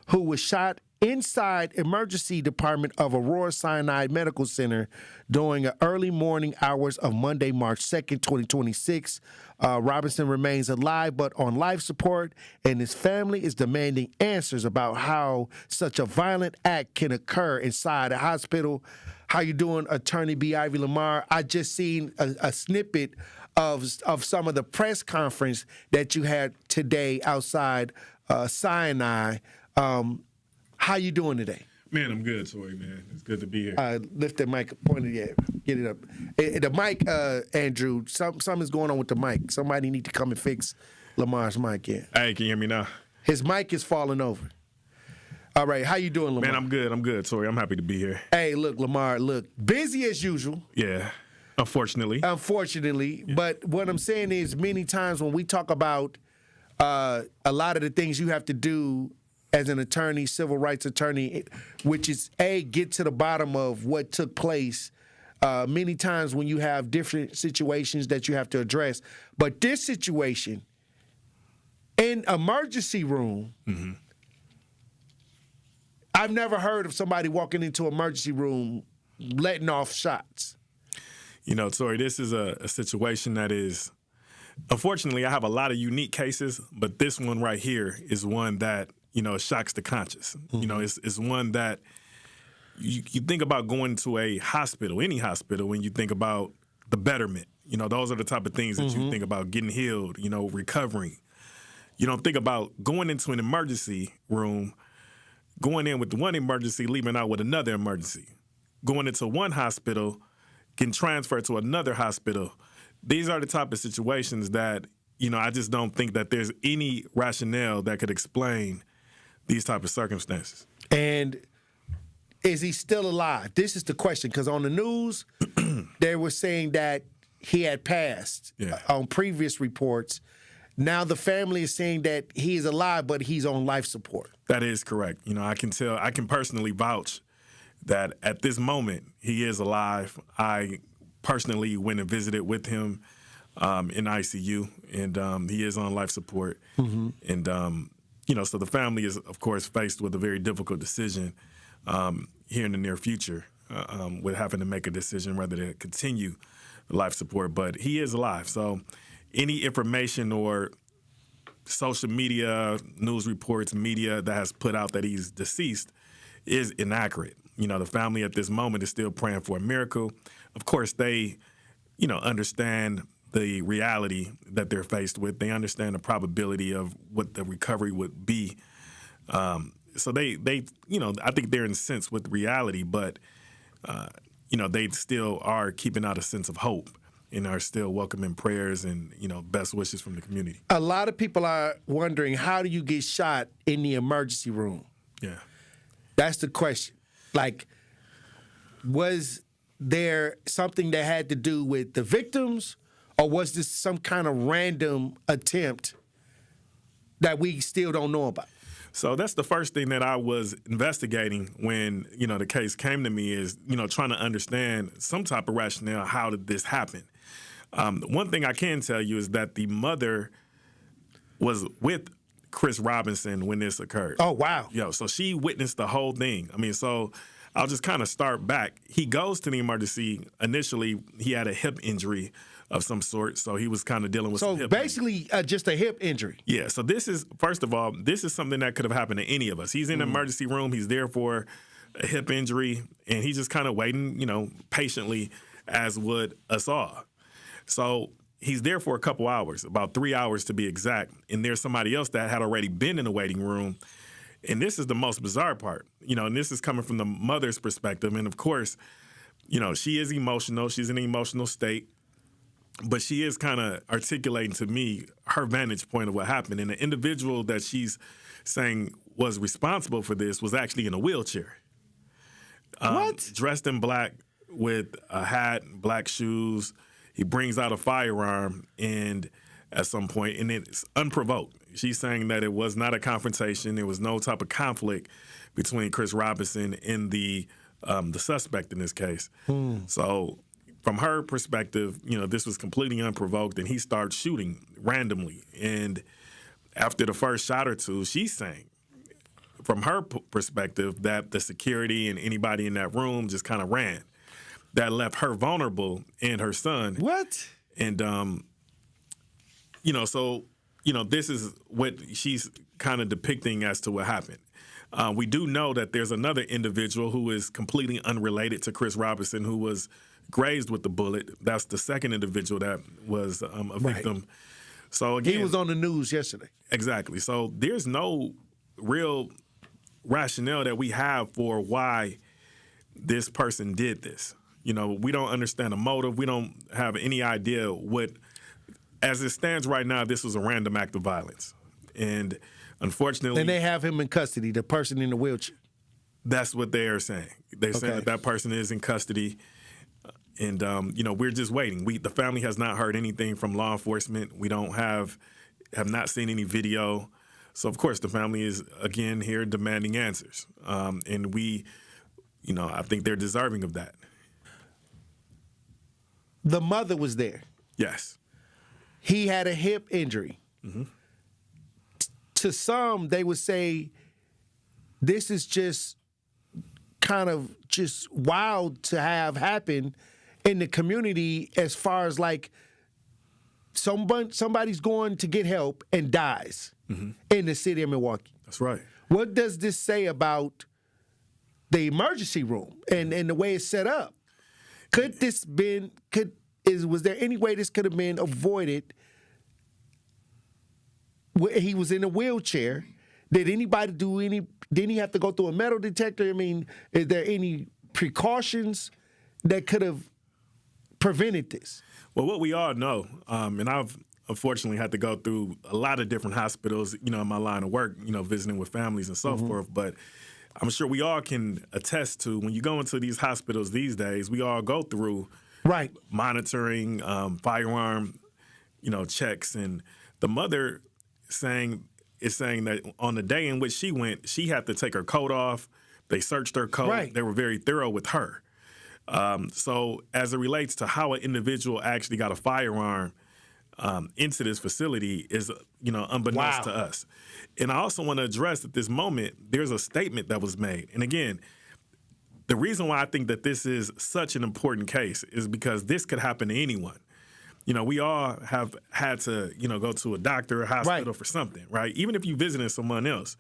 who was shot inside emergency department of Aurora Sinai Medical Center during the early morning hours of Monday, March 2nd, 2026. Robinson remains alive but on life support, and his family is demanding answers about how such a violent act can occur inside a hospital. How you doing, Attorney B. Ivy Lamar? I just seen a snippet of some of the press conference that you had today outside Sinai. How you doing today? Man, I'm good, Tory, man. It's good to be here. Lift the mic, point it, get it up. The mic, Andrew, something's going on with the mic. Somebody need to come and fix Lamar's mic, yeah. Hey, can you hear me now? His mic is falling over. All right, how you doing, Lamar? Man, I'm good, Tory. I'm happy to be here. Hey, look, Lamar, busy as usual. Yeah, unfortunately. Yeah. But what I'm saying is many times when we talk about a lot of the things you have to do as an attorney, civil rights attorney, which is, get to the bottom of what took place. Many times when you have different situations that you have to address. But this situation, in emergency room, I've never heard of somebody walking into emergency room letting off shots. You know, Tory, this is a situation that is, unfortunately, I have a lot of unique cases, but this one right here is one that, you know, shocks the conscious. You know, it's one that you think about going to a hospital, any hospital, when you think about the betterment. You know, those are the type of things that you think about, getting healed, you know, recovering. You don't think about going into an emergency room, going in with one emergency, leaving out with another emergency. Going into one hospital, getting transferred to another hospital. These are the type of situations that, you know, I just don't think that there's any rationale that could explain these type of circumstances. And is he still alive? This is the question, because on the news, they were saying that he had passed on previous reports. Now the family is saying that he is alive, but he's on life support. That is correct. You know, I can personally vouch that at this moment, he is alive. I personally went and visited with him in ICU, and he is on life support. And, you know, so the family is, of course, faced with a very difficult decision here in the near future with having to make a decision whether to continue life support. But he is alive. So any information or social media, news reports, media that has put out that he's deceased is inaccurate. You know, the family at this moment is still praying for a miracle. Of course, they, you know, understand the reality that they're faced with. They understand the probability of what the recovery would be. So they, you know, I think they're in sense with reality, but, you know, they still are keeping out a sense of hope and are still welcoming prayers and, you know, best wishes from the community. A lot of people are wondering, how do you get shot in the emergency room? Yeah. That's the question. Like, was there something that had to do with the victims, or was this some kind of random attempt that we still don't know about? So that's the first thing that I was investigating when, you know, the case came to me is, you know, trying to understand some type of rationale. How did this happen? One thing I can tell you is that the mother was with Chris Robinson when this occurred. Oh, wow. So she witnessed the whole thing. I mean, so I'll just kind of start back. He goes to the emergency. Initially, he had a hip injury of some sort, so he was kind of dealing with some hip basically just a hip injury. Yeah, so this is, first of all, this is something that could have happened to any of us. He's in the emergency room. He's there for a hip injury, and he's just kind of waiting, you know, patiently, as would us all. So he's there for a couple hours, about 3 hours to be exact, and there's somebody else that had already been in the waiting room. And this is the most bizarre part, you know, and this is coming from the mother's perspective. And, of course, she is emotional. She's in an emotional state. But she is kind of articulating to me her vantage point of what happened. And the individual that she's saying was responsible for this was actually in a wheelchair. What? Dressed in black with a hat, black shoes. He brings out a firearm and at some point, and it's unprovoked. She's saying that it was not a confrontation. There was no type of conflict between Chris Robinson and the suspect in this case. So from her perspective, this was completely unprovoked, and he started shooting randomly. And after the first shot or two, she's saying, from her perspective, that the security and anybody in that room just kind of ran. That left her vulnerable and her son. What? And, this is what she's kind of depicting as to what happened. We do know that there's another individual who is completely unrelated to Chris Robinson who was grazed with the bullet. That's the second individual that was a victim. Right. So again, he was on the news yesterday. Exactly. So there's no real rationale that we have for why this person did this. We don't understand the motive. We don't have any idea what, as it stands right now, this was a random act of violence. And unfortunately... And they have him in custody, the person in the wheelchair. That's what they are saying. They're saying that person is in custody. And, we're just waiting. The family has not heard anything from law enforcement. We have not seen any video. So, of course, the family is, again, here demanding answers. And I think they're deserving of that. The mother was there. Yes. He had a hip injury. Mm-hmm. To some, they would say this is just kind of just wild to have happen in the community as far as like somebody's going to get help and dies in the city of Milwaukee. That's right. What does this say about the emergency room and the way it's set up? Was there any way this could have been avoided? He was in a wheelchair. Did anybody didn't he have to go through a metal detector? I mean, is there any precautions that could have prevented this? Well, what we all know, and I've unfortunately had to go through a lot of different hospitals, in my line of work, visiting with families and so forth, but I'm sure we all can attest to when you go into these hospitals these days, we all go through monitoring, firearm, checks. And the mother is saying that on the day in which she went, she had to take her coat off. They searched her coat. Right. They were very thorough with her. So as it relates to how an individual actually got a firearm into this facility is, unbeknownst to us. And I also want to address at this moment, there's a statement that was made. And again, the reason why I think that this is such an important case is because this could happen to anyone. We all have had to, go to a doctor or hospital for something, right? Even if you visited someone else.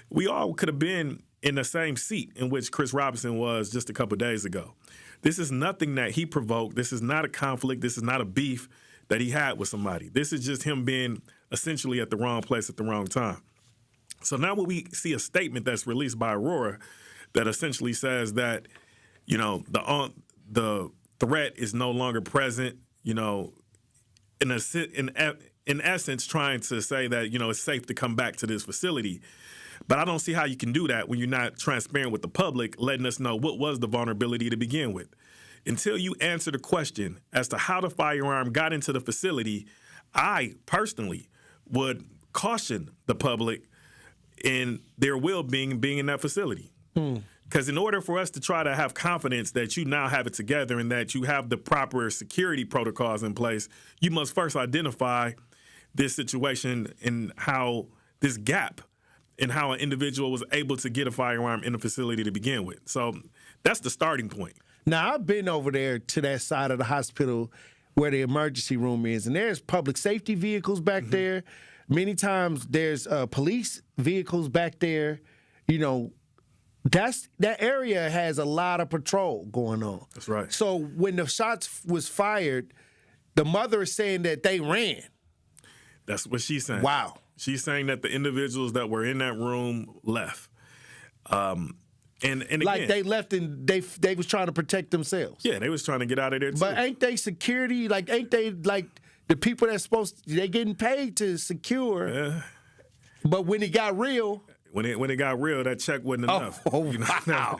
We all could have been in the same seat in which Chris Robinson was just a couple of days ago. This is nothing that he provoked. This is not a conflict. This is not a beef that he had with somebody. This is just him being essentially at the wrong place at the wrong time. So now when we see a statement that's released by Aurora that essentially says that, the threat is no longer present, in essence trying to say that, it's safe to come back to this facility. But I don't see how you can do that when you're not transparent with the public, letting us know what was the vulnerability to begin with. Until you answer the question as to how the firearm got into the facility, I personally would caution the public in their well-being being in that facility. Because in order for us to try to have confidence that you now have it together and that you have the proper security protocols in place, you must first identify this situation and how this gap in how an individual was able to get a firearm in a facility to begin with. So that's the starting point. Now, I've been over there to that side of the hospital where the emergency room is, and there's public safety vehicles back there. Many times there's police vehicles back there. That area has a lot of patrol going on. That's right. So when the shots was fired, the mother is saying that they ran. That's what she's saying. Wow. She's saying that the individuals that were in that room left. And like again, they left and they was trying to protect themselves. Yeah, they was trying to get out of there too. But ain't they security? Like, ain't they like the people that's they getting paid to secure? Yeah. But when it got real. When it got real, that check wasn't enough. Wow.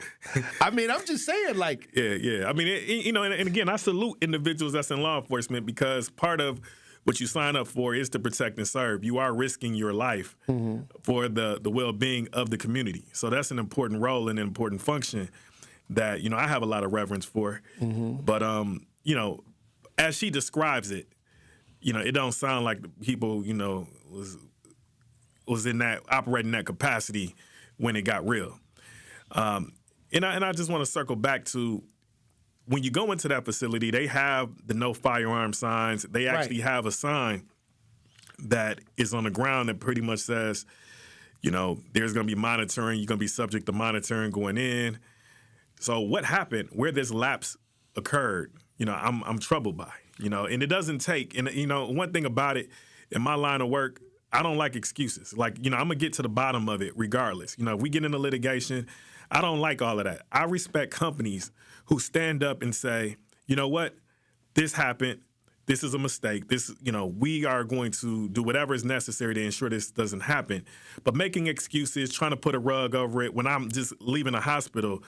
I mean, I'm just saying, like. Yeah. I mean, and again, I salute individuals that's in law enforcement because part of what you sign up for is to protect and serve. You are risking your life for the well-being of the community. So that's an important role and an important function that, I have a lot of reverence for. But, as she describes it, it don't sound like the people, was in that operating that capacity when it got real. And I just want to circle back to when you go into that facility, they have the no firearm signs. They actually have a sign that is on the ground that pretty much says, there's going to be monitoring. You're going to be subject to monitoring going in. So what happened, where this lapse occurred, I'm troubled by, and it doesn't take, and one thing about it, in my line of work, I don't like excuses. Like, I'm going to get to the bottom of it regardless. If we get into litigation, I don't like all of that. I respect companies who stand up and say, you know what, this happened. This is a mistake. This, we are going to do whatever is necessary to ensure this doesn't happen. But making excuses, trying to put a rug over it when I'm just leaving a hospital,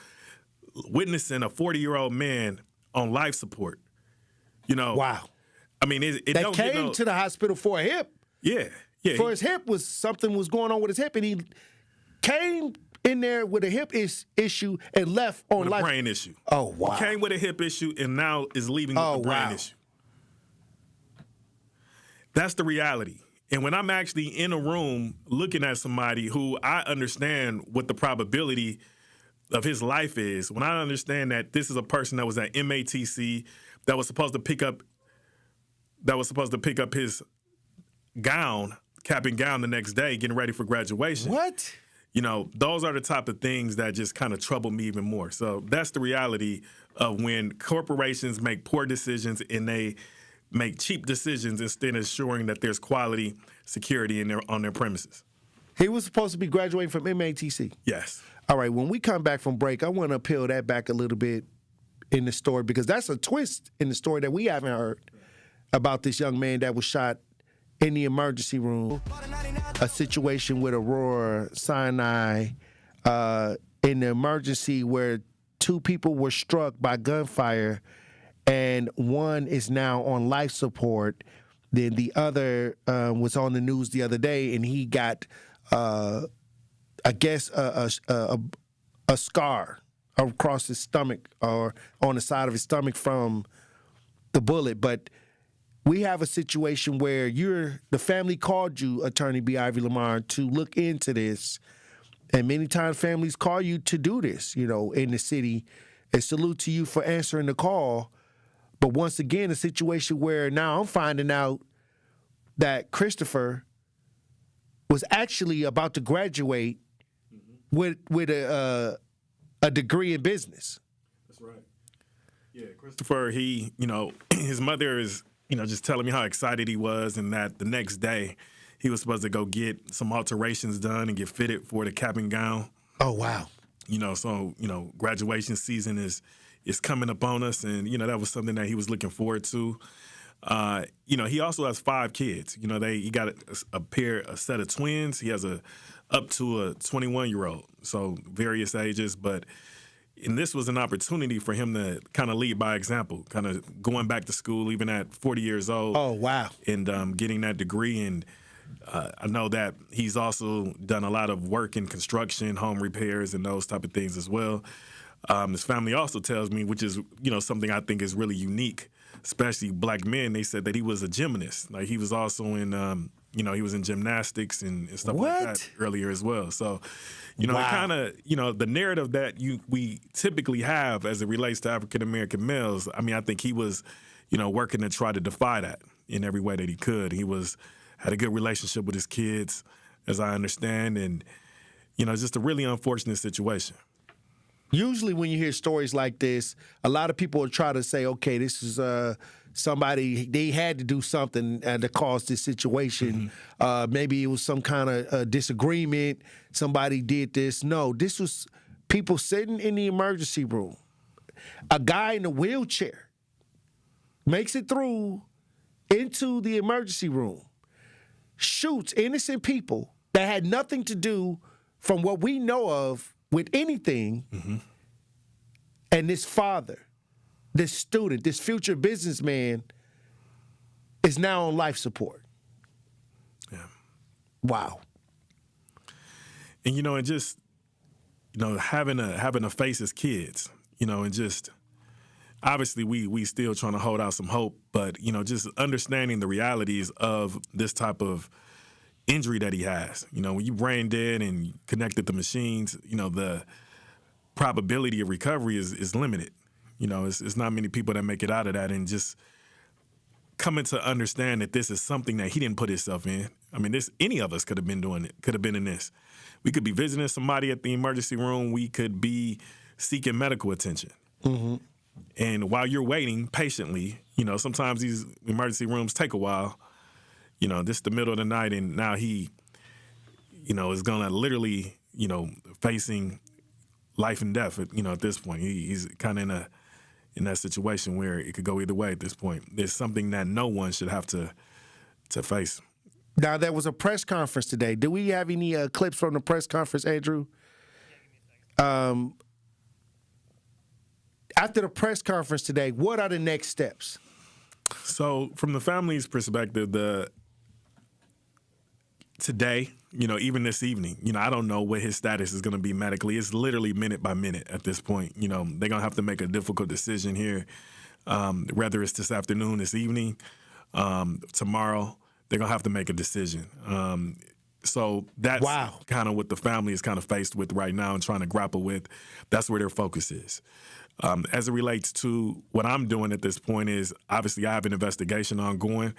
witnessing a 40-year-old man on life support, Wow. I mean, it they don't came to the hospital for a hip. Yeah. For his hip something was going on with his hip, and he came in there with a hip issue and left on with life. a brain issue. Oh, wow. Came with a hip issue and now is leaving with a brain issue. That's the reality. And when I'm actually in a room looking at somebody who I understand what the probability of his life is, when I understand that this is a person that was at MATC, that was supposed to pick up his gown, cap and gown the next day, getting ready for graduation. What? Those are the type of things that just kind of trouble me even more. So that's the reality of when corporations make poor decisions and they make cheap decisions instead of ensuring that there's quality security on their premises. He was supposed to be graduating from MATC. Yes. All right, when we come back from break, I want to peel that back a little bit in the story because that's a twist in the story that we haven't heard about this young man that was shot in the emergency room, a situation with Aurora Sinai in the emergency where two people were struck by gunfire and one is now on life support. Then the other was on the news the other day and he got, I guess, a scar across his stomach or on the side of his stomach from the bullet. But we have a situation where the family called you, Attorney B. Ivy Lamar, to look into this. And many times families call you to do this, in the city. And salute to you for answering the call. But once again, a situation where now I'm finding out that Christopher was actually about to graduate with a degree in business. That's right. Yeah, Christopher, his mother is, just telling me how excited he was and that the next day he was supposed to go get some alterations done and get fitted for the cap and gown. Oh, wow. So graduation season is coming up on us and, that was something that he was looking forward to. He also has 5 kids. He got a set of twins. He has up to a 21-year-old, so various ages, and this was an opportunity for him to kind of lead by example, kind of going back to school even at 40 years old. Oh, wow. And getting that degree. And I know that he's also done a lot of work in construction, home repairs, and those type of things as well. His family also tells me, which is, something I think is really unique, especially black men. They said that he was a gymnast. Like he was also in, he was in gymnastics and stuff like that earlier as well. So, wow. It kind of, the narrative that we typically have as it relates to African-American males, I think he was, working to try to defy that in every way that he could. He had a good relationship with his kids, as I understand, and, just a really unfortunate situation. Usually when you hear stories like this, a lot of people will try to say, okay, this is somebody, they had to do something to cause this situation. Maybe it was some kind of disagreement. Somebody did this. No, this was people sitting in the emergency room, a guy in a wheelchair makes it through into the emergency room, shoots innocent people that had nothing to do, from what we know of, with anything. Mm-hmm. And this father, this student, this future businessman is now on life support. Yeah. Wow. And and just having to face his kids, and just obviously we still trying to hold out some hope, but just understanding the realities of this type of injury that he has. When you brain dead and you connected to machines, the probability of recovery is limited. It's not many people that make it out of that, and just coming to understand that this is something that he didn't put himself in. I mean, any of us could have been doing it, could have been in this. We could be visiting somebody at the emergency room. We could be seeking medical attention. Mm-hmm. And while you're waiting patiently, sometimes these emergency rooms take a while. This is the middle of the night, and now he, is going to literally, facing life and death, at this point. He's kind of in that situation where it could go either way at this point. There's something that no one should have to face. Now, there was a press conference today. Do we have any clips from the press conference, Andrew? After the press conference today, what are the next steps? So, from the family's perspective, today, even this evening, I don't know what his status is going to be medically. It's literally minute by minute at this point. They're going to have to make a difficult decision here, whether it's this afternoon, this evening, tomorrow. They're going to have to make a decision. So that's kind of what the family is kind of faced with right now and trying to grapple with. That's where their focus is. As it relates to what I'm doing at this point is, obviously, I have an investigation ongoing.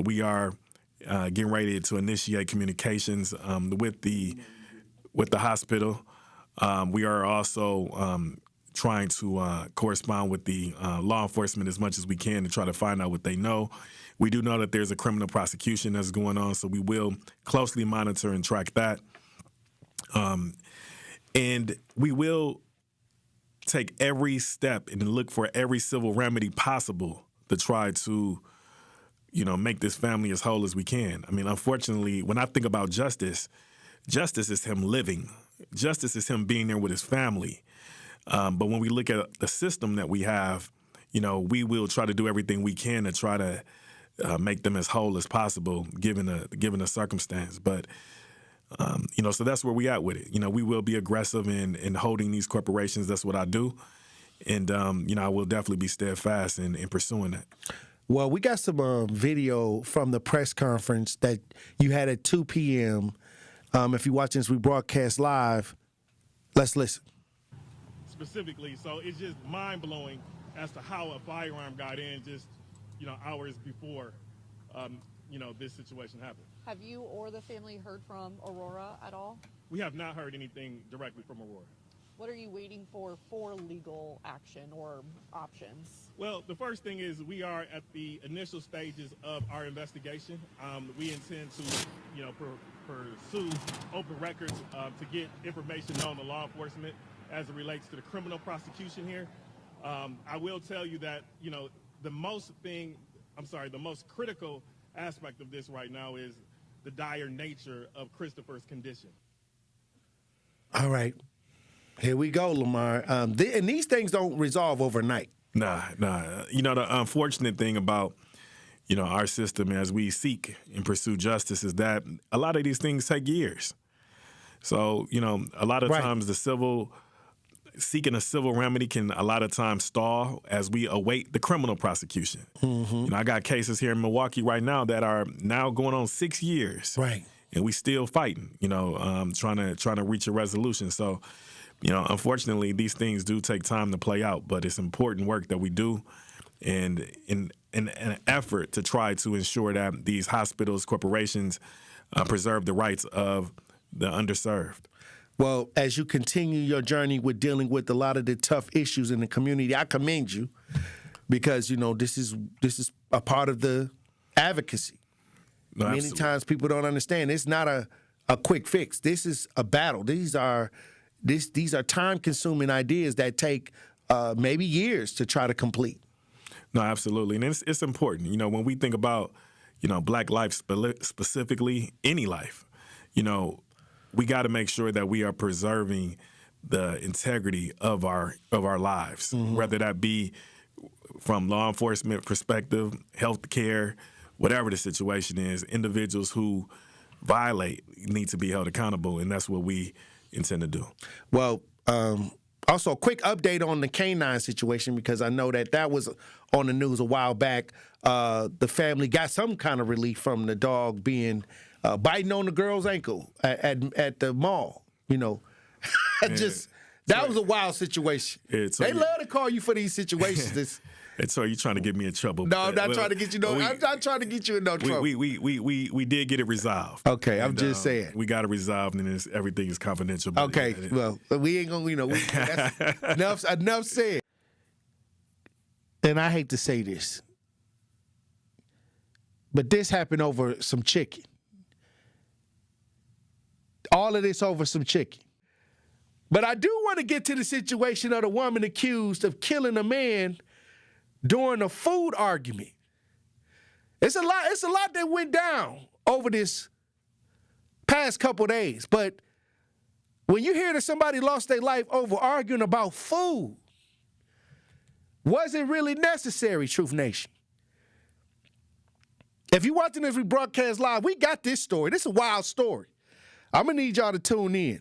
We are getting ready to initiate communications with the hospital. We are also trying to correspond with the law enforcement as much as we can to try to find out what they know. We do know that there's a criminal prosecution that's going on, so we will closely monitor and track that. And we will take every step and look for every civil remedy possible to try to, make this family as whole as we can. I mean, unfortunately, when I think about justice, justice is him living. Justice is him being there with his family. But when we look at the system that we have, we will try to do everything we can to try to make them as whole as possible, given the circumstance. But so that's where we at with it. We will be aggressive in holding these corporations. That's what I do, and I will definitely be steadfast in pursuing that. Well, we got some video from the press conference that you had at 2 p.m. If you're watching this, we broadcast live. Let's listen. Specifically, so it's just mind-blowing as to how a firearm got in just, hours before, this situation happened. Have you or the family heard from Aurora at all? We have not heard anything directly from Aurora. What are you waiting for legal action or options? Well, the first thing is we are at the initial stages of our investigation. We intend to, pursue open records to get information known to law enforcement as it relates to the criminal prosecution here. I will tell you that, the most critical aspect of this right now is the dire nature of Christopher's condition. All right. Here we go, Lamar. And these things don't resolve overnight. Nah. The unfortunate thing about, our system as we seek and pursue justice is that a lot of these things take years. So, a lot of times seeking a civil remedy can a lot of times stall as we await the criminal prosecution. Mm-hmm. I got cases here in Milwaukee right now that are now going on 6 years. Right. And we still fighting, trying to reach a resolution. So, unfortunately, these things do take time to play out, but it's important work that we do and in an effort to try to ensure that these hospitals, corporations preserve the rights of the underserved. Well, as you continue your journey with dealing with a lot of the tough issues in the community, I commend you because, this is a part of the advocacy. No, Many absolutely. times people don't understand. It's not a quick fix. This is a battle. These are these are time-consuming ideas that take maybe years to try to complete. No, absolutely. And it's important. You know, when we think about, you know, Black life specifically, any life, you know, we got to make sure that we are preserving the integrity of our lives, whether that be from law enforcement perspective, health care, whatever the situation is. Individuals who violate need to be held accountable, and that's what we intend to do. Well, also, a quick update on the canine situation, because I know that was on the news a while back. The family got some kind of relief from the dog being biting on the girl's ankle at the mall. You know, that was a wild situation. They love to call you for these situations. And so you're trying to get me in trouble. No, I'm not trying to get you. I'm not trying to get you in no trouble. We did get it resolved. Okay, I'm just saying we got it resolved, and everything is confidential. Okay, well, we ain't gonna. You know, that's enough said. And I hate to say this, but this happened over some chicken. All of this over some chicken. But I do want to get to the situation of the woman accused of killing a man during a food argument. It's a lot that went down over this past couple days. But when you hear that somebody lost their life over arguing about food, was it really necessary, Truth Nation? If you're watching this rebroadcast live, we got this story. This is a wild story. I'm going to need y'all to tune in.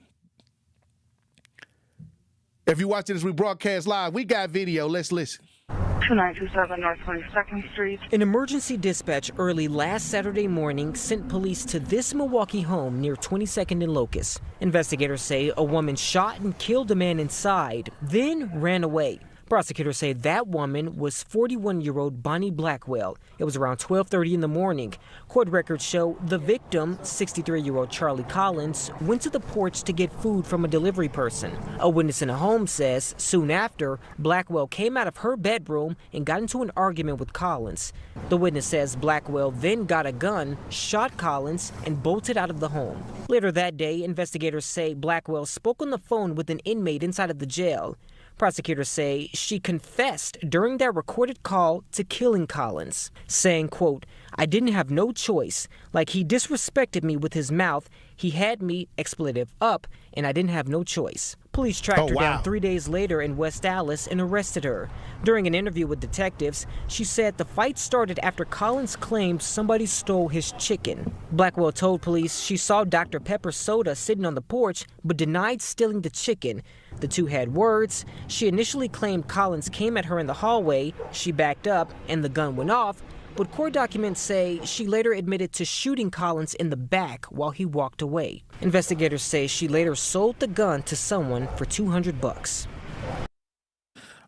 If you're watching this rebroadcast live, we got video. Let's listen. 2927 North 22nd Street. An emergency dispatch early last Saturday morning sent police to this Milwaukee home near 22nd and Locust. Investigators say a woman shot and killed a man inside, then ran away. Prosecutors say that woman was 41-year-old Bonnie Blackwell. It was around 12:30 in the morning. Court records show the victim, 63-year-old Charlie Collins, went to the porch to get food from a delivery person. A witness in the home says soon after, Blackwell came out of her bedroom and got into an argument with Collins. The witness says Blackwell then got a gun, shot Collins, and bolted out of the home. Later that day, investigators say Blackwell spoke on the phone with an inmate inside of the jail. Prosecutors say she confessed during that recorded call to killing Collins, saying, quote, "I didn't have no choice. Like, he disrespected me with his mouth. He had me, expletive, up, and I didn't have no choice." Police tracked her down 3 days later in West Dallas and arrested her. During an interview with detectives, she said the fight started after Collins claimed somebody stole his chicken. Blackwell told police she saw Dr. Pepper soda sitting on the porch, but denied stealing the chicken. The two had words. She initially claimed Collins came at her in the hallway. She backed up, and the gun went off. But court documents say she later admitted to shooting Collins in the back while he walked away. Investigators say she later sold the gun to someone for $200.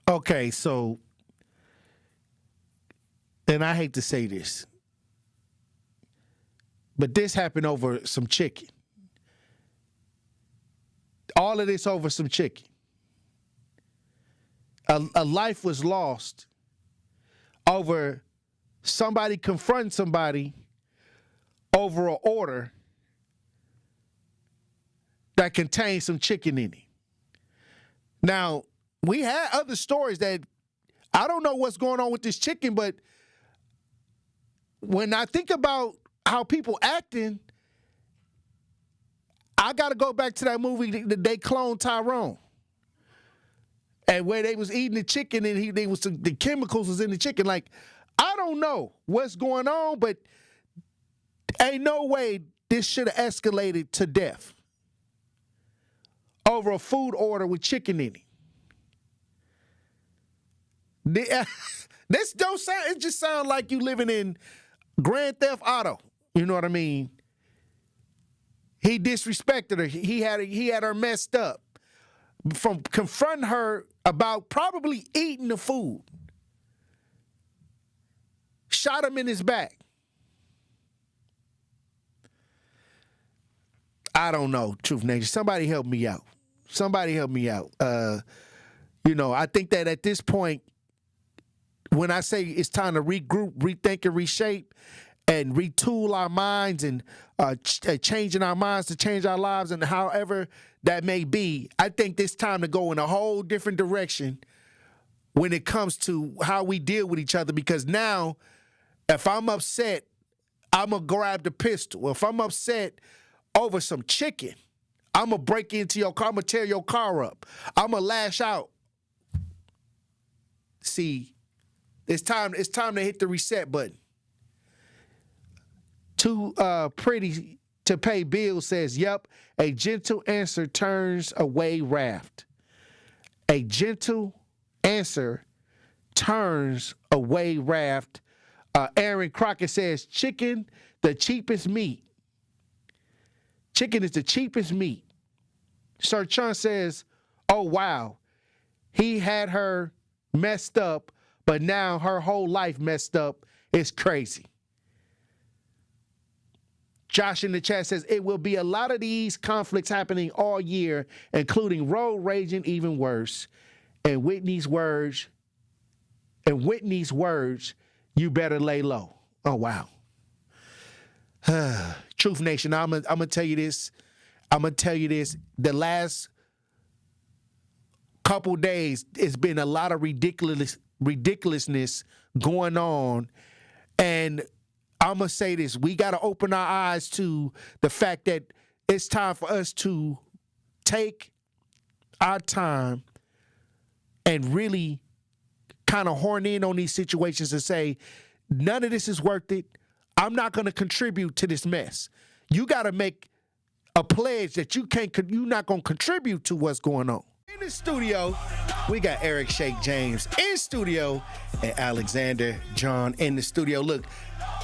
Okay, so, and I hate to say this, but this happened over some chicken. All of this over some chicken. A life was lost over somebody confronting somebody over an order that contains some chicken in it. Now, we had other stories that I don't know what's going on with this chicken, but when I think about how people acting, I got to go back to that movie that they cloned Tyrone. And where they was eating the chicken and the chemicals was in the chicken. Like, I don't know what's going on, but ain't no way this should have escalated to death over a food order with chicken in it. This don't sound, it just sounds like you living in Grand Theft Auto. You know what I mean? He disrespected her. He had her messed up from confronting her about probably eating the food. Shot him in his back. I don't know, Truth Nation. Somebody help me out. Somebody help me out. I think that at this point, when I say it's time to regroup, rethink, and reshape, and retool our minds and changing our minds to change our lives and however that may be, I think it's time to go in a whole different direction when it comes to how we deal with each other, because now if I'm upset, I'm going to grab the pistol. If I'm upset over some chicken, I'm going to break into your car. I'm going to tear your car up. I'm going to lash out. See, it's time to hit the reset button. Too pretty to pay bills says, yep, a gentle answer turns away wrath. A gentle answer turns away wrath. Aaron Crockett says, chicken, the cheapest meat. Chicken is the cheapest meat. Sir Chun says, oh, wow. He had her messed up, but now her whole life messed up. It's crazy. Josh in the chat says, it will be a lot of these conflicts happening all year, including road raging, even worse. And Whitney's words, you better lay low. Oh, wow. Truth Nation, I'm gonna tell you this. The last couple days, it's been a lot of ridiculousness going on. And I'm going to say this. We got to open our eyes to the fact that it's time for us to take our time and really kind of horn in on these situations and say, none of this is worth it. I'm not going to contribute to this mess. You got to make a pledge that you're not going to contribute to what's going on. In the studio, we got Eric Shake James in studio and Alexander John in the studio. Look,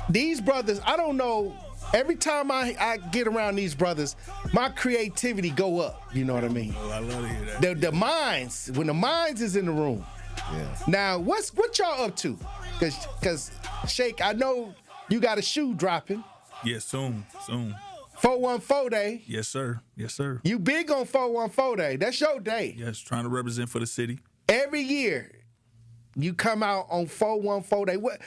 these brothers, I don't know, every time I get around these brothers, my creativity go up. You know what I mean? Oh, I love to hear that. The minds, when the minds is in the room. Yeah. Now, what y'all up to? Because Shake, I know you got a shoe dropping. Yeah, soon. 414 Day. Yes, sir. You big on 414 Day. That's your day. Yes, trying to represent for the city. Every year, you come out on 414 Day. What?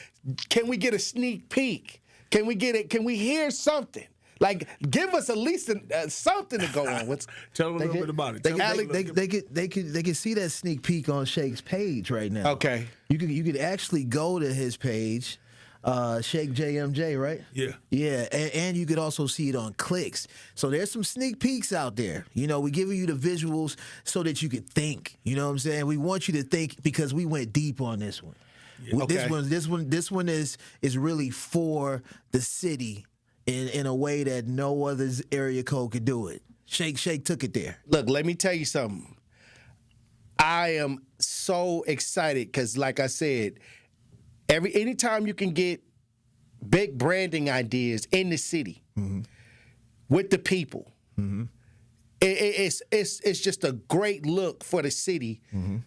Can we get a sneak peek? Can we get it? Can we hear something? Like, give us at least something to go on. Tell them a little bit about it. They can see that sneak peek on Shake's page right now. Okay. You could actually go to his page, Shake JMJ, right? Yeah. Yeah, and you could also see it on clicks. So there's some sneak peeks out there. You know, we're giving you the visuals so that you could think. You know what I'm saying? We want you to think because we went deep on this one. Yeah. Okay. This one is really for the city in a way that no other area code could do it. Shake took it there. Look, let me tell you something. I am so excited because, like I said, anytime you can get big branding ideas in the city with the people, it's just a great look for the city.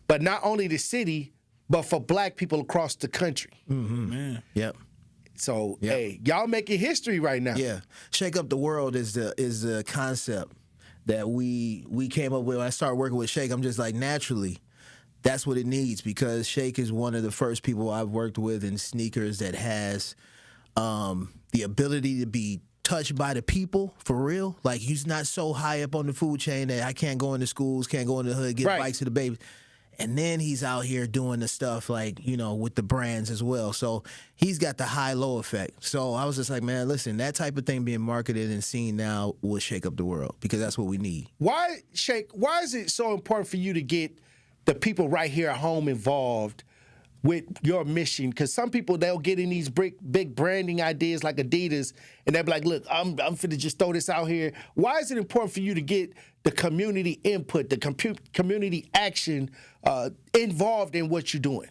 But not only the city, but for black people across the country. Man. Yep. So, hey, y'all making history right now. Yeah. Shake Up the World is the concept that we came up with. When I started working with Shake, I'm just like, naturally, that's what it needs, because Shake is one of the first people I've worked with in sneakers that has the ability to be touched by the people for real. Like, he's not so high up on the food chain that I can't go into schools, can't go in the hood, get bikes to the babies. And then he's out here doing the stuff like, you know, with the brands as well. So he's got the high-low effect. So I was just like, man, listen, that type of thing being marketed and seen now will shake up the world, because that's what we need. Why is it so important for you to get the people right here at home involved with your mission? Because some people, they'll get in these big branding ideas like Adidas, and they'll be like, look, I'm finna just throw this out here. Why is it important for you to get the community input, the community action involved in what you're doing?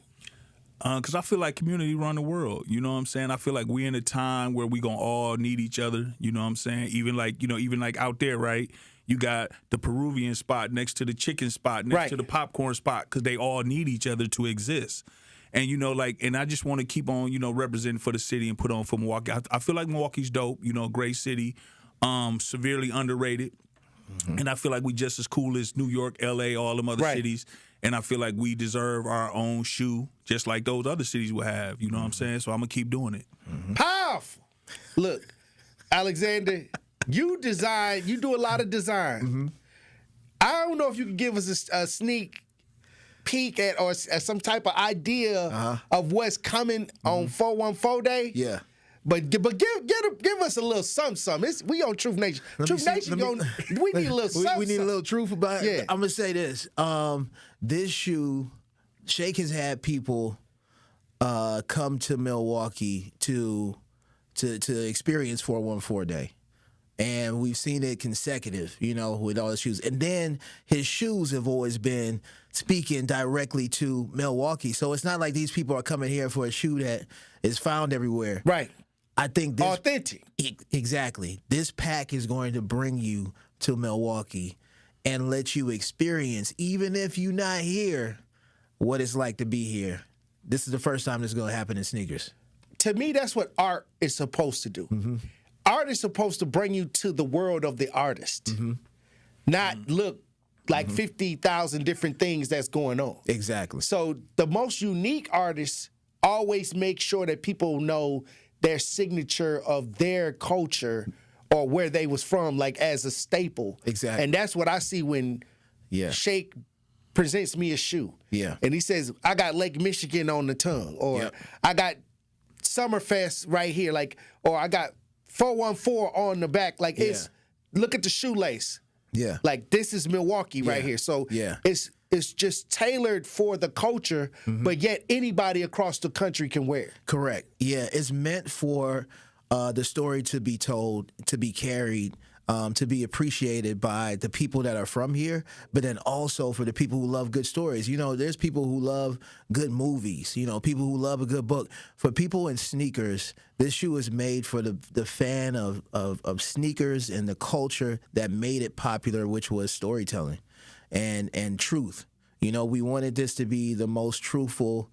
Because I feel like community run the world. You know what I'm saying? I feel like we're in a time where we going to all need each other. You know what I'm saying? Even like out there, right? You got the Peruvian spot next to the chicken spot, next to the popcorn spot, because they all need each other to exist. And, you know, like, and I just want to keep on, you know, representing for the city and put on for Milwaukee. I feel like Milwaukee's dope, you know, great city, severely underrated. And I feel like we just as cool as New York, L.A., all them other cities. And I feel like we deserve our own shoe, just like those other cities will have. You know what I'm saying? So I'm going to keep doing it. Powerful. Look, Alexander, you do a lot of design. Mm-hmm. I don't know if you can give us a sneak peek at or some type of idea of what's coming on 414 Day. Yeah. But give us a little something. We on Truth Nation. We need a little something. We need a little truth about it. Yeah. I'm gonna say this. This shoe, Shake has had people come to Milwaukee to experience 414 Day. And we've seen it consecutive, with all his shoes. And then his shoes have always been speaking directly to Milwaukee. So it's not like these people are coming here for a shoe that is found everywhere. Right. I think this authentic. Exactly. This pack is going to bring you to Milwaukee and let you experience, even if you're not here, what it's like to be here. This is the first time this is going to happen in sneakers. To me, that's what art is supposed to do. Mm-hmm. Art is supposed to bring you to the world of the artist, not look like 50,000 different things that's going on. Exactly. So the most unique artists always make sure that people know their signature of their culture or where they was from, like as a staple. Exactly. And that's what I see when Shake presents me a shoe. Yeah. And he says, I got Lake Michigan on the tongue, or I got Summerfest right here, or I got 414 on the back. It's look at the shoelace. Yeah. Like this is Milwaukee right here. So it's just tailored for the culture, but yet anybody across the country can wear it. Correct. Yeah, it's meant for the story to be told, to be carried, to be appreciated by the people that are from here, but then also for the people who love good stories. There's people who love good movies, people who love a good book. For people in sneakers, this shoe is made for the fan of sneakers and the culture that made it popular, which was storytelling and truth. We wanted this to be the most truthful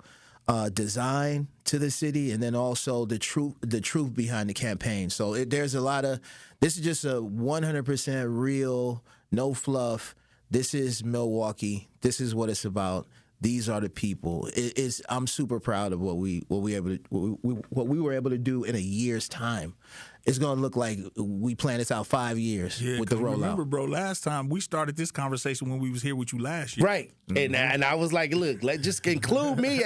design to the city, and then also the truth behind the campaign. So there's a lot of, this is just a 100% real, no fluff. This is Milwaukee. This is what it's about. These are the people. I'm super proud of what we were able to do in a year's time. It's gonna look like we planned this out 5 years with the rollout. Remember, bro, last time we started this conversation when we was here with you last year. Right. And I was like, look, just include me.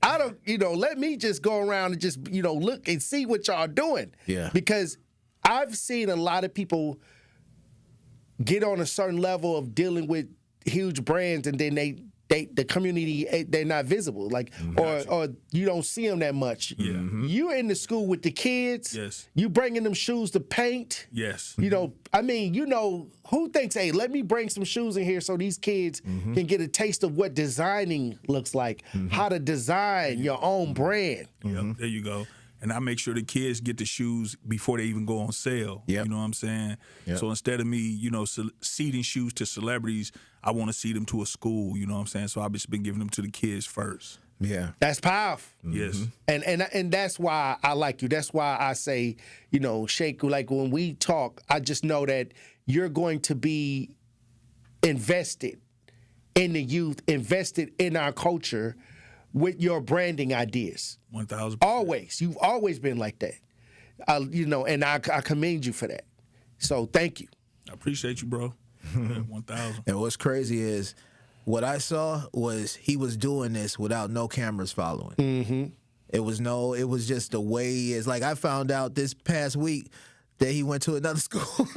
I don't, let me just go around and just, look and see what y'all doing. Yeah. Because I've seen a lot of people get on a certain level of dealing with huge brands, and then the community, they're not visible, or you don't see them that much. Yeah. You're in the school with the kids. Yes. You bringing them shoes to paint. Yes. Who thinks, hey, let me bring some shoes in here so these kids can get a taste of what designing looks like, how to design your own brand. Yep. There you go. And I make sure the kids get the shoes before they even go on sale. Yep. You know what I'm saying? Yep. So instead of me, seeding shoes to celebrities, I want to seed them to a school. You know what I'm saying? So I've just been giving them to the kids first. Yeah. That's powerful. Yes. And that's why I like you. That's why I say, Shake, like when we talk, I just know that you're going to be invested in the youth, invested in our culture with your branding ideas. 1,000%. Always. You've always been like that. And I commend you for that. So thank you. I appreciate you, bro. 1,000. And what's crazy is what I saw was he was doing this without no cameras following. Mm-hmm. It was just the way he is. Like, I found out this past week that he went to another school.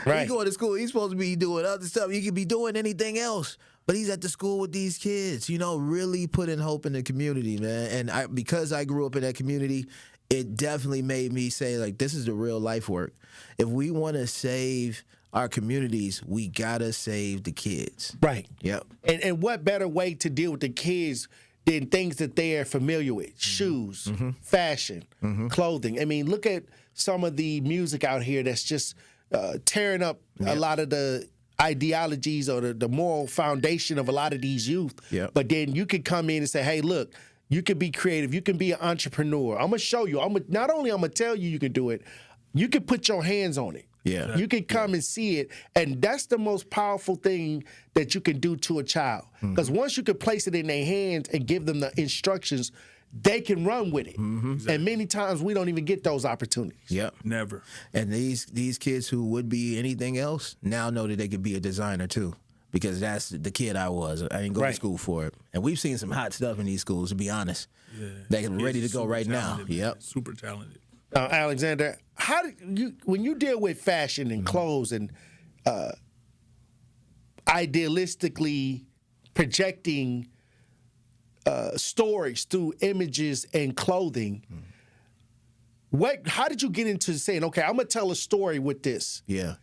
Right. He going to school. He's supposed to be doing other stuff. He could be doing anything else. But he's at the school with these kids, really putting hope in the community, man. And because I grew up in that community, it definitely made me say, like, this is the real life work. If we want to save our communities, we got to save the kids. Right. Yep. And what better way to deal with the kids than things that they're familiar with? Shoes, fashion, clothing. I mean, look at some of the music out here that's just tearing up a lot of the ideologies or the moral foundation of a lot of these youth. Yep. But then you could come in and say, hey, look, you can be creative. You can be an entrepreneur. I'm going to show you. Not only I'm going to tell you you can do it, you can put your hands on it. Yeah. You can come and see it. And that's the most powerful thing that you can do to a child. Because once you can place it in their hands and give them the instructions, they can run with it. And many times we don't even get those opportunities. Yep. Never. And these kids who would be anything else now know that they could be a designer too, because that's the kid I was. I didn't go to school for it. And we've seen some hot stuff in these schools, to be honest. Yeah. They're ready to go right now. Talented, man. Yep. Super talented. Alexander, how do you, when you deal with fashion and clothes and idealistically projecting stories through images and clothing, how did you get into saying, okay, I'm gonna tell a story with this? Yeah.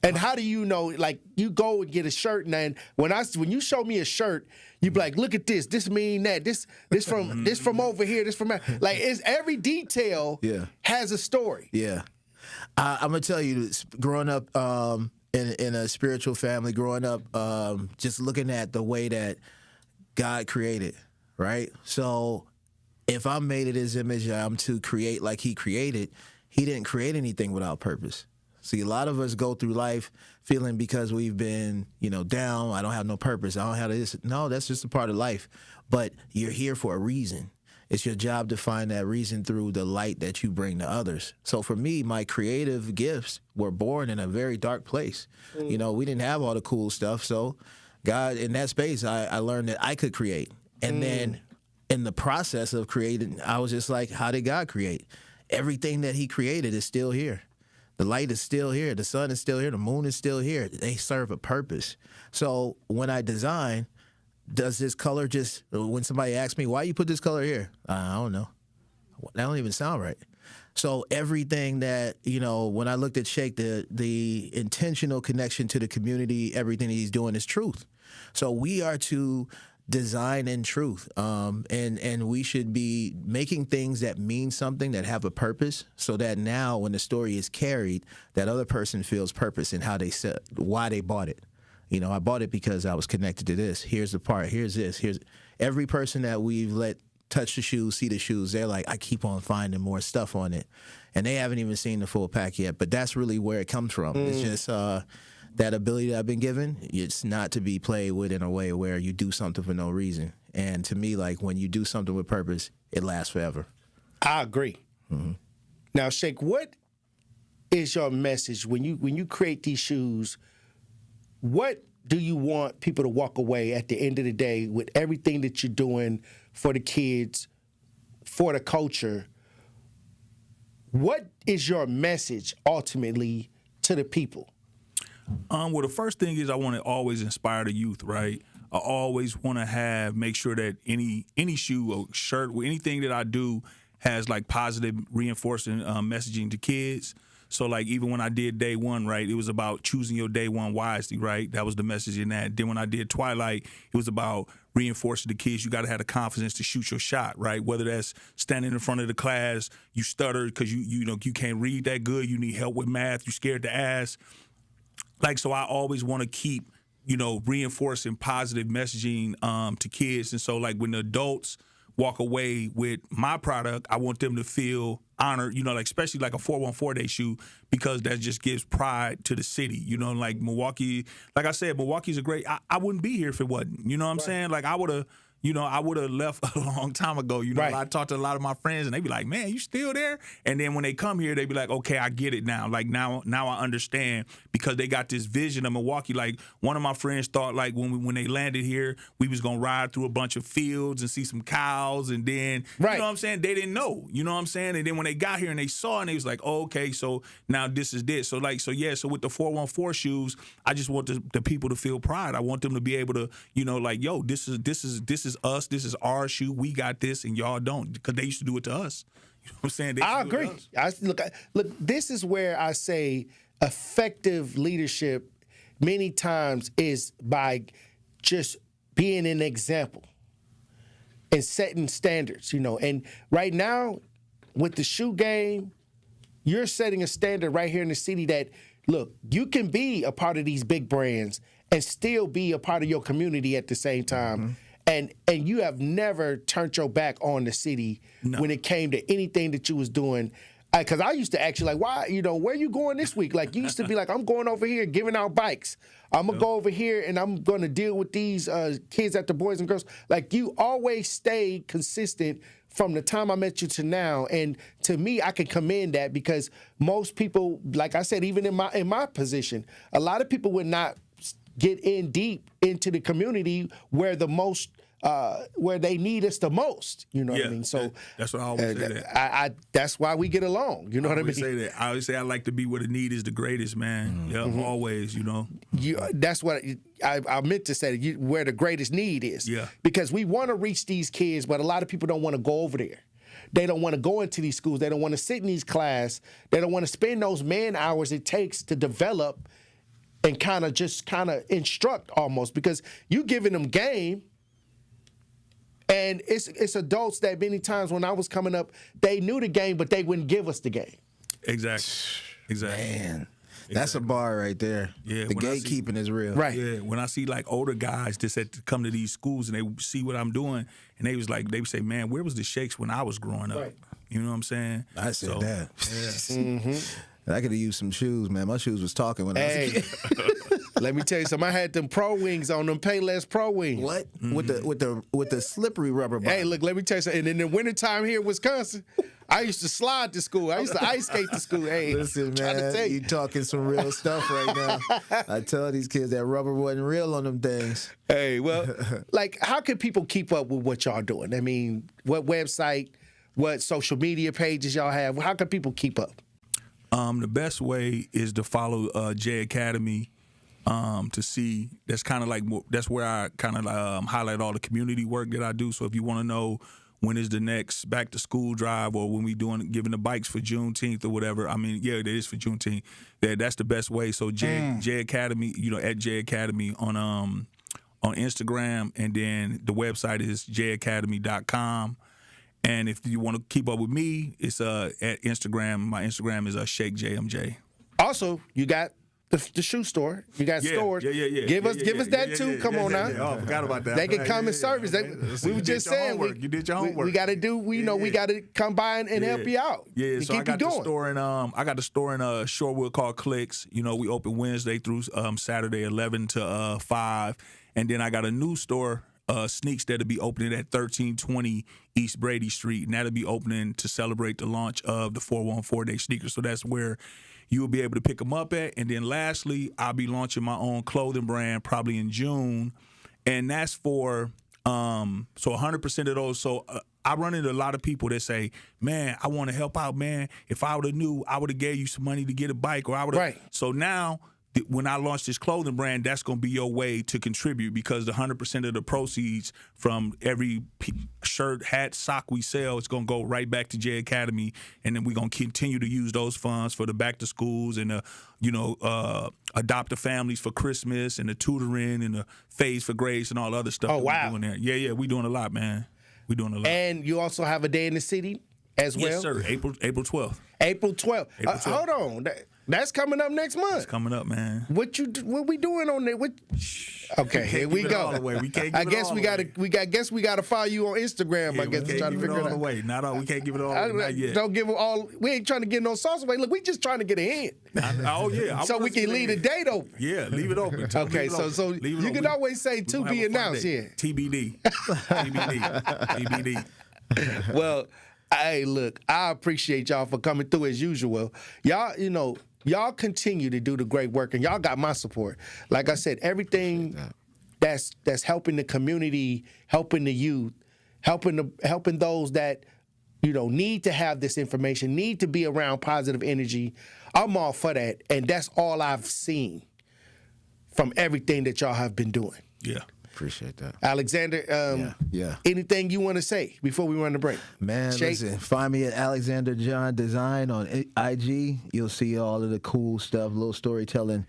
And how do you know, like, you go and get a shirt, and then when you show me a shirt, you be like, look at this, this mean that, this from over here, this from that. Like, it's every detail has a story. Yeah. I'm gonna tell you, growing up in a spiritual family, growing up just looking at the way that God created, right? So if I'm made in his image, I'm to create like he created. He didn't create anything without purpose. See, a lot of us go through life feeling because we've been, down, I don't have no purpose, I don't have this. No, that's just a part of life. But you're here for a reason. It's your job to find that reason through the light that you bring to others. So for me, my creative gifts were born in a very dark place. We didn't have all the cool stuff. So God, in that space, I learned that I could create. And then in the process of creating, I was just like, how did God create? Everything that he created is still here. The light is still here. The sun is still here. The moon is still here. They serve a purpose. So when I design, does this color just, when somebody asks me, why you put this color here? I don't know. That don't even sound right. So everything that, when I looked at Shake, the intentional connection to the community, everything that he's doing is truth. So we are to design in truth, and we should be making things that mean something, that have a purpose, so that now when the story is carried, that other person feels purpose in how they said, why they bought it. I bought it because I was connected to this. Here's the part. Here's this. Here's every person that we've let touch the shoes, see the shoes. They're like, I keep on finding more stuff on it, and they haven't even seen the full pack yet. But that's really where it comes from. It's just that ability that I've been given. It's not to be played with in a way where you do something for no reason. And to me, like, when you do something with purpose, it lasts forever. I agree. Now, Shake, what is your message when you create these shoes? What do you want people to walk away at the end of the day with everything that you're doing for the kids, for the culture? What is your message ultimately to the people? Well, the first thing is I want to always inspire the youth, right? I always want to make sure that any shoe or shirt or anything that I do has like positive reinforcing messaging to kids. So like even when I did Day One, right, it was about choosing your day one wisely, right? That was the message in that. Then when I did Twilight, it was about reinforcing the kids. You got to have the confidence to shoot your shot, right? Whether that's standing in front of the class, you stutter because you can't read that good, you need help with math, you're scared to ask. Like, so I always want to keep, reinforcing positive messaging to kids. And so like when the adults walk away with my product, I want them to feel honored, like especially like a 414 day shoe, because that just gives pride to the city. Like Milwaukee, like I said, Milwaukee's a great, I wouldn't be here if it wasn't. You know what I'm saying? Like I would have left a long time ago. I talked to a lot of my friends and they be like, man, you still there? And then when they come here, they be like, okay, I get it now. Like now I understand, because they got this vision of Milwaukee. Like one of my friends thought like when they landed here, we was going to ride through a bunch of fields and see some cows. And then, you know what I'm saying? They didn't know, you know what I'm saying? And then when they got here and they saw and they was like, oh, okay, so now this is this. So so with the 414 shoes, I just want the people to feel pride. I want them to be able to, like, yo, this is us, this is our shoe, we got this, and y'all don't, because they used to do it to us. You know what I'm saying? I agree. Look, this is where I say effective leadership many times is by just being an example and setting standards, And right now, with the shoe game, you're setting a standard right here in the city that, look, you can be a part of these big brands and still be a part of your community at the same time. And you have never turned your back on the city when it came to anything that you was doing. Because I used to ask you, like, why, where you going this week? Like, you used to be like, I'm going over here giving out bikes. I'm going to go over here and I'm going to deal with these kids at the Boys and Girls. Like, you always stayed consistent from the time I met you to now, and to me, I can commend that because most people, like I said, even in my position, a lot of people would not get in deep into the community where the most where they need us the most. You know what I mean? So that's what I always say. That I that's why we get along. You know what I mean? Say that. I always say I like to be where the need is the greatest, man. Yeah, always. You know. That's what I meant to say. Where the greatest need is. Yeah. Because we want to reach these kids, but a lot of people don't want to go over there. They don't want to go into these schools. They don't want to sit in these classes. They don't want to spend those man hours it takes to develop and kind of instruct almost, because you giving them game. And it's adults that many times when I was coming up, they knew the game, but they wouldn't give us the game. Exactly. Man, that's a bar right there. Yeah, the gatekeeping is real. Right. Yeah, when I see like older guys that said to come to these schools and they see what I'm doing, and they would say, man, where was the shakes when I was growing up? Right. You know what I'm saying? I said that. Yeah. I could have used some shoes, man. My shoes was talking when I was a kid. Let me tell you something. I had them Pro Wings on, them Payless Pro Wings. What? With the slippery rubber bottom. Hey, look, let me tell you something. And in the wintertime here in Wisconsin, I used to slide to school. I used to ice skate to school. Hey, listen, man, you talking some real stuff right now. I tell these kids that rubber wasn't real on them things. Hey, well, like, how can people keep up with what y'all doing? I mean, what website, what social media pages y'all have? How can people keep up? The best way is to follow J Academy to see. That's kind of like that's where I kind of highlight all the community work that I do. So if you want to know when is the next back to school drive or when we giving the bikes for Juneteenth or whatever, I mean, yeah, it is for Juneteenth. That's the best way. So J Academy, at J Academy on Instagram, and then the website is jacademy.com. And if you want to keep up with me, it's at Instagram. My Instagram is ShakeJMJ. Also, you got the shoe store. You got stores. Yeah. Give us that too. Come on now. Oh, I forgot about that. They can come and service. We were just saying you did your homework. We got to do. We got to come by and help you out. Yeah. So I got the store in Shorewood called Clicks. We open Wednesday through Saturday 11 to 5, and then I got a new store. Sneaks that'll be opening at 1320 East Brady Street, and that'll be opening to celebrate the launch of the 414-day sneakers. So that's where you will be able to pick them up at. And then lastly, I'll be launching my own clothing brand probably in June, and that's for so 100% of those. So I run into a lot of people that say, man, I want to help out, man. If I would have knew, I would have gave you some money to get a bike, or I would have. Right. So now, when I launch this clothing brand, that's going to be your way to contribute, because the 100% of the proceeds from every shirt, hat, sock we sell, it's going to go right back to J Academy, and then we're going to continue to use those funds for the back to schools and the adopt a families for Christmas and the tutoring and the phase for grace and all the other stuff. Oh, wow. We're doing there. Yeah, we're doing a lot, man. We're doing a lot. And you also have a day in the city as well? Yes, sir. April 12th. April 12th. Hold on. That's coming up next month. It's coming up, man. What we doing on there? Okay, here we go. We can't give I guess we got to follow you on Instagram. Yeah, I guess we can't give it all away. We can't give it all away. Not yet. Don't give it all. We ain't trying to get no sauce away. Look, we just trying to get a hint. So we can leave the date open. Yeah, leave it open. Okay, so you can always say to be announced. Yeah, TBD. TBD. Well, hey, look, I appreciate y'all for coming through as usual. Y'all continue to do the great work, and y'all got my support. Like I said, everything that's helping the community, helping the youth, helping those that need to have this information, need to be around positive energy. I'm all for that, and that's all I've seen from everything that y'all have been doing. Yeah. Appreciate that. Alexander, anything you want to say before we run the break? Man, listen, find me at Alexander John Design on IG. You'll see all of the cool stuff, little storytelling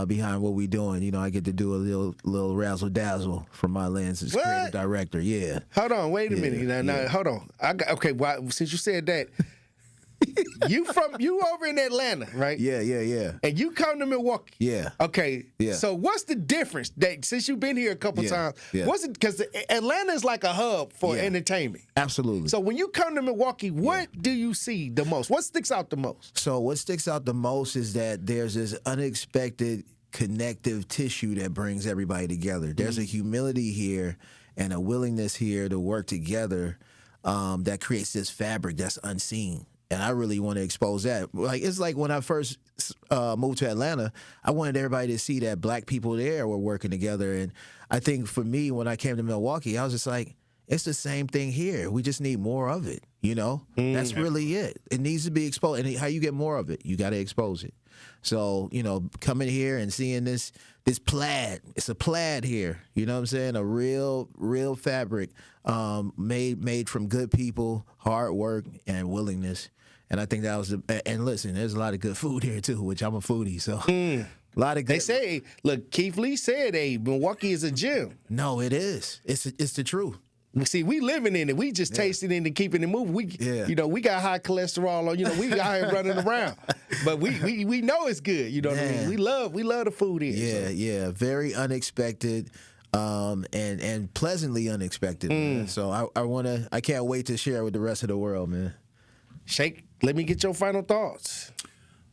behind what we're doing. I get to do a little razzle dazzle from my lens as creative director. Yeah. Hold on, wait a minute. Now, hold on. Since you said that, you over in Atlanta, right? Yeah. And you come to Milwaukee. Yeah. Okay. Yeah. So what's the difference that since you've been here a couple times? Yeah. What's it because Atlanta is like a hub for entertainment? Absolutely. So when you come to Milwaukee, what do you see the most? What sticks out the most? So what sticks out the most is that there's this unexpected connective tissue that brings everybody together. There's a humility here and a willingness here to work together that creates this fabric that's unseen. And I really want to expose that. Like, it's like when I first moved to Atlanta, I wanted everybody to see that black people there were working together. And I think for me, when I came to Milwaukee, I was just like, it's the same thing here. We just need more of it, you know? That's really it. It needs to be exposed. And how you get more of it? You got to expose it. So, you know, coming here and seeing this plaid, it's a plaid here, you know what I'm saying? A real fabric made from good people, hard work, and willingness. And I think that was and listen, there's a lot of good food here too, which I'm a foodie, so a lot of good. They say, look, Keith Lee said, hey, Milwaukee is a gym. No, it is. It's the truth. See, we living in it. We just tasting it and keeping it moving. You know, we got high cholesterol on. You know, we out here running around, but we know it's good. You know what I mean? We love the food here. Yeah. Very unexpected, and pleasantly unexpected. Man. So I can't wait to share with the rest of the world, man. Shake, let me get your final thoughts.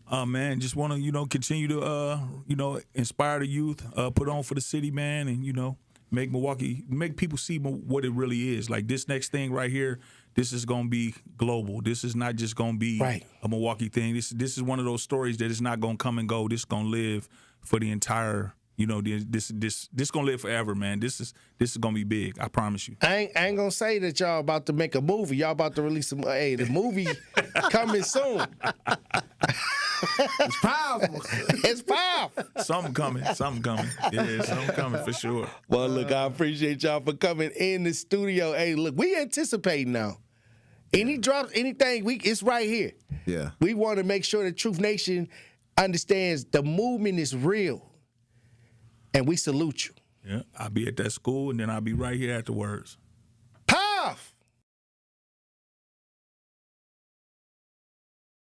Man, just want to continue to inspire the youth, put on for the city, man, and make Milwaukee, make people see what it really is. Like this next thing right here, this is going to be global. This is not just going to be a Milwaukee thing. This is one of those stories that is not going to come and go. This is going to live for the entire, this going to live forever, man. This is going to be big. I promise you. I ain't going to say that y'all about to make a movie. Y'all about to release some, the movie coming soon. It's powerful. It's powerful. Something coming. Yeah, something coming for sure. Well, look, I appreciate y'all for coming in the studio. Hey, look, we anticipating now. Any drops, anything, it's right here. Yeah. We want to make sure that Truth Nation understands the movement is real. And we salute you. Yeah, I'll be at that school, and then I'll be right here afterwards.